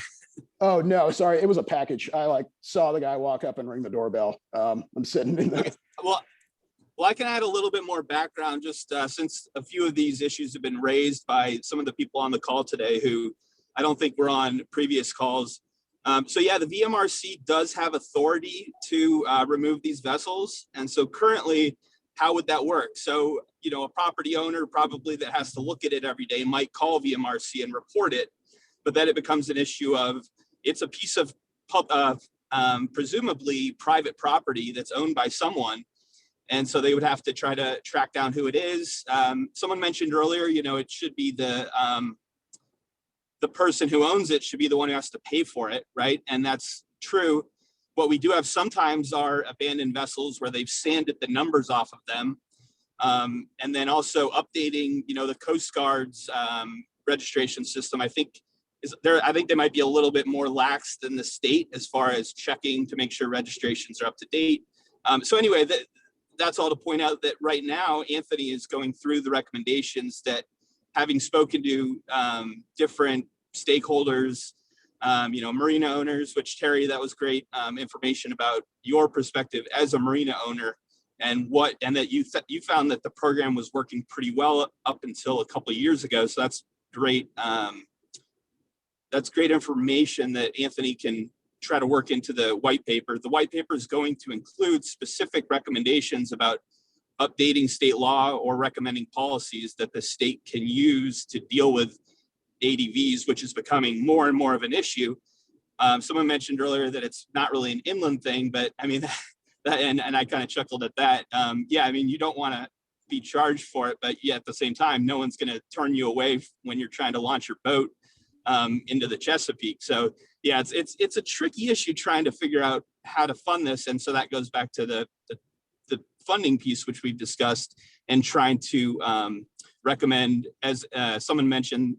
E: Oh, no, sorry. It was a package. I like saw the guy walk up and ring the doorbell. I'm sitting in the.
D: Okay. Well, I can add a little bit more background just since a few of these issues have been raised by some of the people on the call today who I don't think were on previous calls. So yeah, the VMRC does have authority to remove these vessels. And so currently, how would that work? So, you know, a property owner probably that has to look at it every day might call VMRC and report it, but then it becomes an issue of it's a piece of presumably private property that's owned by someone. And so they would have to try to track down who it is. Someone mentioned earlier, you know, it should be the person who owns it should be the one who has to pay for it, right? And that's true. What we do have sometimes are abandoned vessels where they've sanded the numbers off of them. And then also updating, you know, the Coast Guard's registration system. I think they might be a little bit more lax than the state as far as checking to make sure registrations are up to date. So anyway, that's all to point out that right now, Anthony is going through the recommendations that, having spoken to different stakeholders, you know, marina owners, which Terry, that was great information about your perspective as a marina owner and that you found that the program was working pretty well up until a couple of years ago. So that's great. That's great information that Anthony can try to work into the white paper. The white paper is going to include specific recommendations about updating state law or recommending policies that the state can use to deal with ADVs, which is becoming more and more of an issue. Someone mentioned earlier that it's not really an inland thing, but I mean, and I kind of chuckled at that. Yeah, I mean, you don't want to be charged for it, but yet at the same time, no one's going to turn you away when you're trying to launch your boat into the Chesapeake. So yeah, it's a tricky issue trying to figure out how to fund this. And so that goes back to the funding piece, which we've discussed, and trying to recommend, as someone mentioned,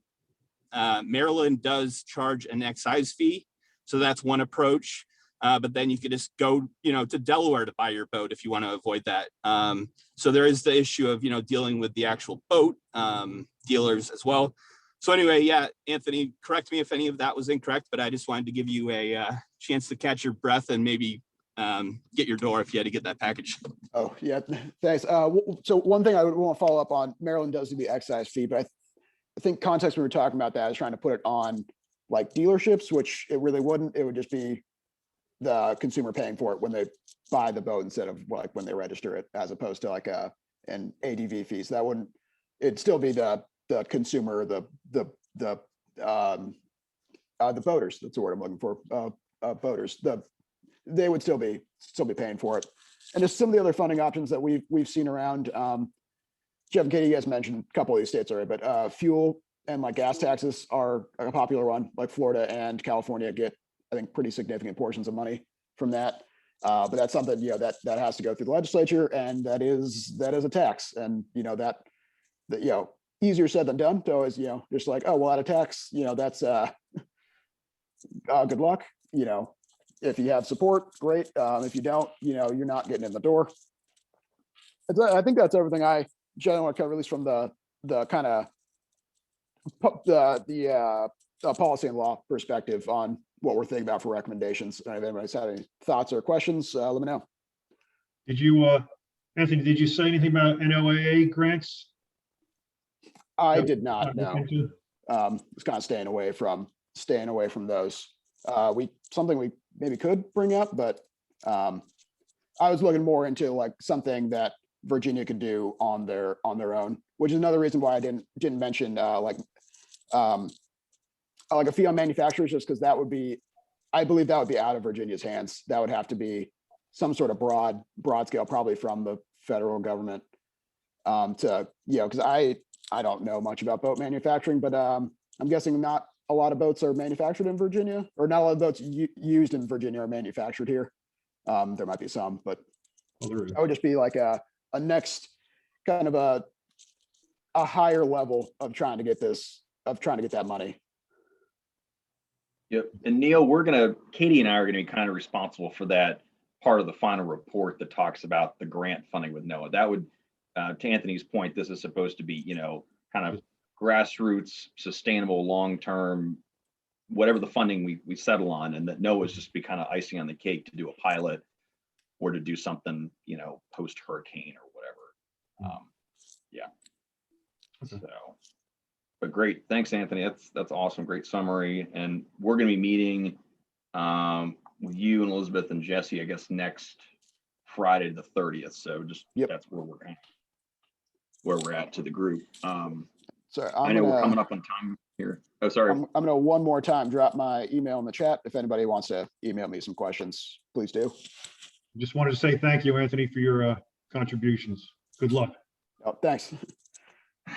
D: Maryland does charge an excise fee. So that's one approach. But then you could just go, you know, to Delaware to buy your boat if you want to avoid that. So there is the issue of, you know, dealing with the actual boat dealers as well. So anyway, yeah, Anthony, correct me if any of that was incorrect, but I just wanted to give you a chance to catch your breath and maybe get your door if you had to get that package.
E: Oh, yeah, thanks. So one thing I would want to follow up on, Maryland does do the excise fee, but I think context we were talking about that is trying to put it on like dealerships, which it really wouldn't. It would just be the consumer paying for it when they buy the boat instead of like when they register it, as opposed to like an ADV fee. So that wouldn't, it'd still be the consumer, the boaters. That's the word I'm looking for. Boaters. They would still be paying for it. And just some of the other funding options that we've seen around. Jeff and Katie, you guys mentioned a couple of these states already, but fuel and like gas taxes are a popular one. Like Florida and California get, I think, pretty significant portions of money from that. But that's something, you know, that has to go through the legislature, and that is a tax. And you know that you know, easier said than done. To always, you know, just like, oh, well, add a tax, you know, that's good luck. You know, if you have support, great. If you don't, you know, you're not getting in the door. I think that's everything I generally want to cover, at least from the kind of the policy and law perspective on what we're thinking about for recommendations. And if anybody's had any thoughts or questions, let me know.
C: Did you, Anthony, did you say anything about NOAA grants?
E: I did not know.
C: Into?
E: It's kind of staying away from those. Something we maybe could bring up, but I was looking more into like something that Virginia could do on their own, which is another reason why I didn't mention like a fee on manufacturers, just because that would be, I believe that would be out of Virginia's hands. That would have to be some sort of broad scale, probably from the federal government to, you know, because I don't know much about boat manufacturing, but I'm guessing not a lot of boats are manufactured in Virginia, or not a lot of boats used in Virginia are manufactured here. There might be some, but that would just be like a next kind of a higher level of trying to get that money.
B: Yep. And Neil, Katie and I are going to be kind of responsible for that part of the final report that talks about the grant funding with NOAA. That would, to Anthony's point, this is supposed to be, you know, kind of grassroots, sustainable, long-term, whatever the funding we settle on, and that NOAA is just be kind of icing on the cake to do a pilot or to do something, you know, post hurricane or whatever. Yeah.
C: Okay.
B: So, but great. Thanks, Anthony. That's awesome. Great summary. And we're going to be meeting with you and Elizabeth and Jesse, I guess, next Friday, the 30th. So just,
E: Yep.
B: that's where we're at to the group.
E: Sorry,
B: I know we're coming up on time here. Oh, sorry.
E: I'm gonna one more time drop my email in the chat. If anybody wants to email me some questions, please do.
C: Just wanted to say thank you, Anthony, for your contributions. Good luck.
E: Oh, thanks.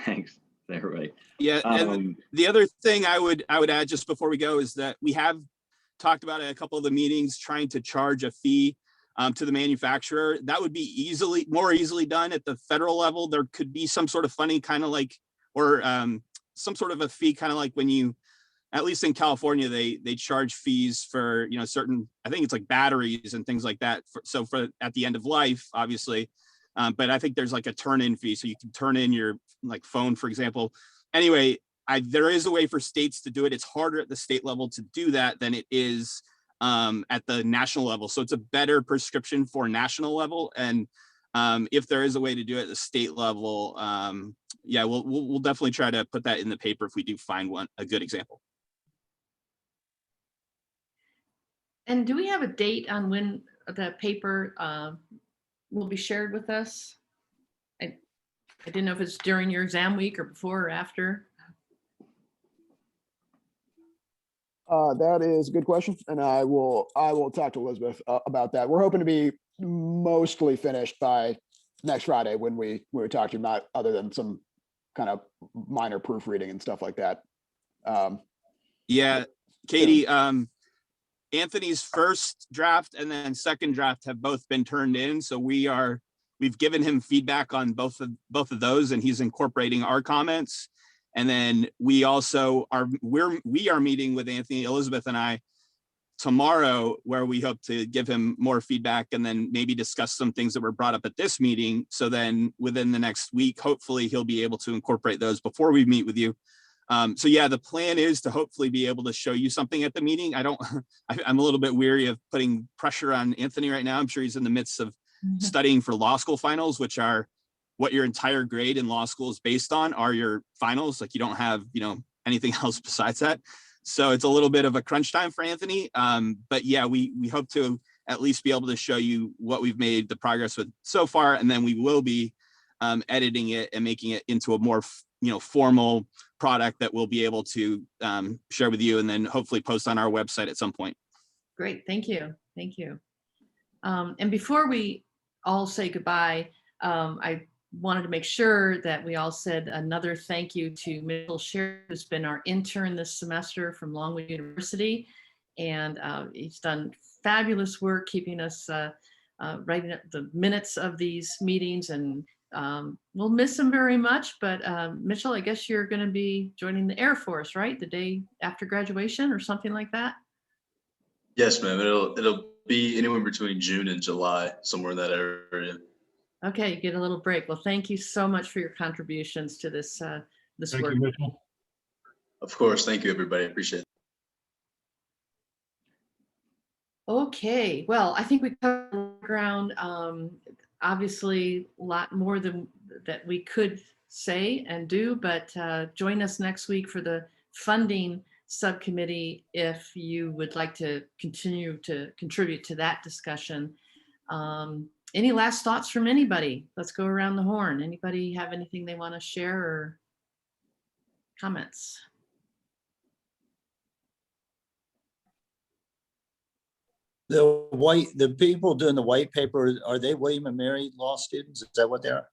B: Thanks, everybody.
D: Yeah, and the other thing I would add just before we go is that we have talked about at a couple of the meetings trying to charge a fee to the manufacturer. That would be more easily done at the federal level. There could be some sort of funding, kind of like, or some sort of a fee, kind of like when you, at least in California, they charge fees for, you know, certain, I think it's like batteries and things like that. So for at the end of life, obviously, but I think there's like a turn-in fee, so you can turn in your like phone, for example. Anyway, there is a way for states to do it. It's harder at the state level to do that than it is at the national level. So it's a better prescription for national level. And if there is a way to do it at the state level, yeah, we'll definitely try to put that in the paper if we do find a good example.
A: And do we have a date on when the paper will be shared with us? I didn't know if it's during your exam week or before or after.
E: That is a good question, and I will talk to Elizabeth about that. We're hoping to be mostly finished by next Friday when we talk to you, not other than some kind of minor proofreading and stuff like that.
D: Yeah, Katie, Anthony's first draft and then second draft have both been turned in. So we've given him feedback on both of those, and he's incorporating our comments. And then we also are meeting with Anthony, Elizabeth, and I tomorrow, where we hope to give him more feedback and then maybe discuss some things that were brought up at this meeting. So then within the next week, hopefully he'll be able to incorporate those before we meet with you. So yeah, the plan is to hopefully be able to show you something at the meeting. I'm a little bit weary of putting pressure on Anthony right now. I'm sure he's in the midst of studying for law school finals, which are what your entire grade in law school is based on, are your finals. Like, you don't have, you know, anything else besides that. So it's a little bit of a crunch time for Anthony. But yeah, we hope to at least be able to show you what we've made the progress with so far. And then we will be editing it and making it into a more, you know, formal product that we'll be able to share with you and then hopefully post on our website at some point.
A: Great, thank you, thank you. And before we all say goodbye, I wanted to make sure that we all said another thank you to Mitchell Sherry, who's been our intern this semester from Longwood University. And he's done fabulous work keeping us writing up the minutes of these meetings, and we'll miss him very much. But Mitchell, I guess you're going to be joining the Air Force, right? The day after graduation or something like that?
H: Yes, ma'am. It'll be anywhere between June and July, somewhere in that area.
A: Okay, you get a little break. Well, thank you so much for your contributions to this this
C: Thank
A: work.
C: you, Mitchell.
H: Of course. Thank you, everybody. I appreciate it.
A: Okay, well, I think we covered the ground. Obviously, a lot more than that we could say and do, but join us next week for the funding subcommittee if you would like to continue to contribute to that discussion. Any last thoughts from anybody? Let's go around the horn. Anybody have anything they want to share or comments?
G: The people doing the white paper, are they William and Mary law students? Is that what they are?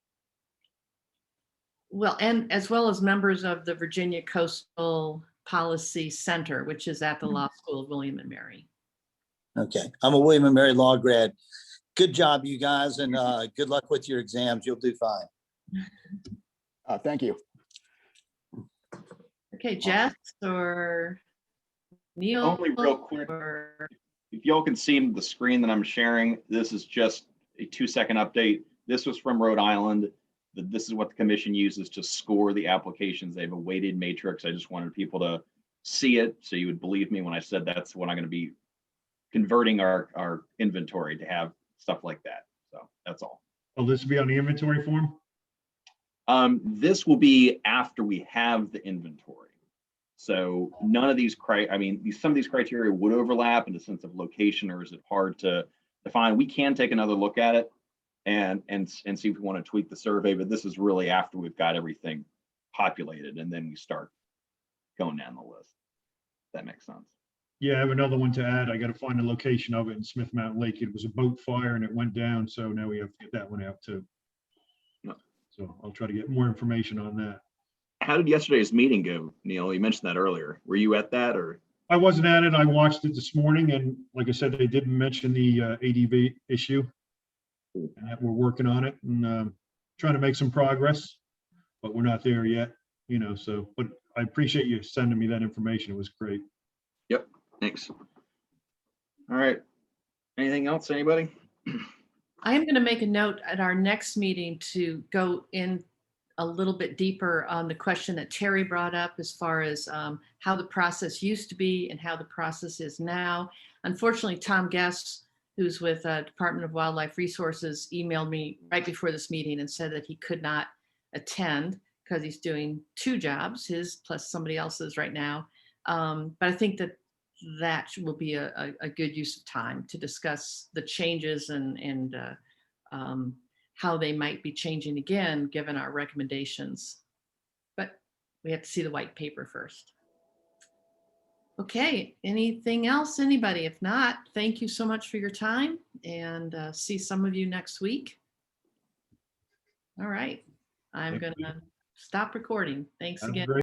A: Well, and as well as members of the Virginia Coastal Policy Center, which is at the Law School of William and Mary.
G: Okay, I'm a William and Mary law grad. Good job, you guys, and good luck with your exams. You'll do fine.
E: Thank you.
A: Okay, Jess or Neil?
B: Only real quick.
A: Or...
B: if y'all can see the screen that I'm sharing, this is just a 2-second update. This was from Rhode Island. This is what the commission uses to score the applications. They have a weighted matrix. I just wanted people to see it so you would believe me when I said that's what I'm going to be converting our inventory to have stuff like that. So that's all.
C: Will this be on the inventory form?
B: This will be after we have the inventory. So none of these some of these criteria would overlap in the sense of location, or is it hard to define? We can take another look at it and see if we want to tweak the survey, but this is really after we've got everything populated, and then we start going down the list. That makes sense.
C: Yeah, I have another one to add. I got to find the location of it in Smith Mountain Lake. It was a boat fire and it went down, so now we have to get that one out too.
B: No.
C: So I'll try to get more information on that.
B: How did yesterday's meeting go, Neil? You mentioned that earlier. Were you at that, or?
C: I wasn't at it. I watched it this morning, and like I said, they didn't mention the ADV issue. And that we're working on it and trying to make some progress, but we're not there yet, you know, so, but I appreciate you sending me that information. It was great.
B: Yep, thanks. All right. Anything else, anybody?
A: I am going to make a note at our next meeting to go in a little bit deeper on the question that Terry brought up as far as how the process used to be and how the process is now. Unfortunately, Tom Guest, who's with Department of Wildlife Resources, emailed me right before this meeting and said that he could not attend because he's doing 2 jobs, his plus somebody else's right now. But I think that will be a good use of time to discuss the changes and how they might be changing again, given our recommendations. But we have to see the white paper first. Okay, anything else, anybody? If not, thank you so much for your time, and see some of you next week. All right, I'm
C: Thank you.
A: gonna stop recording. Thanks
C: Have a
A: again.
C: great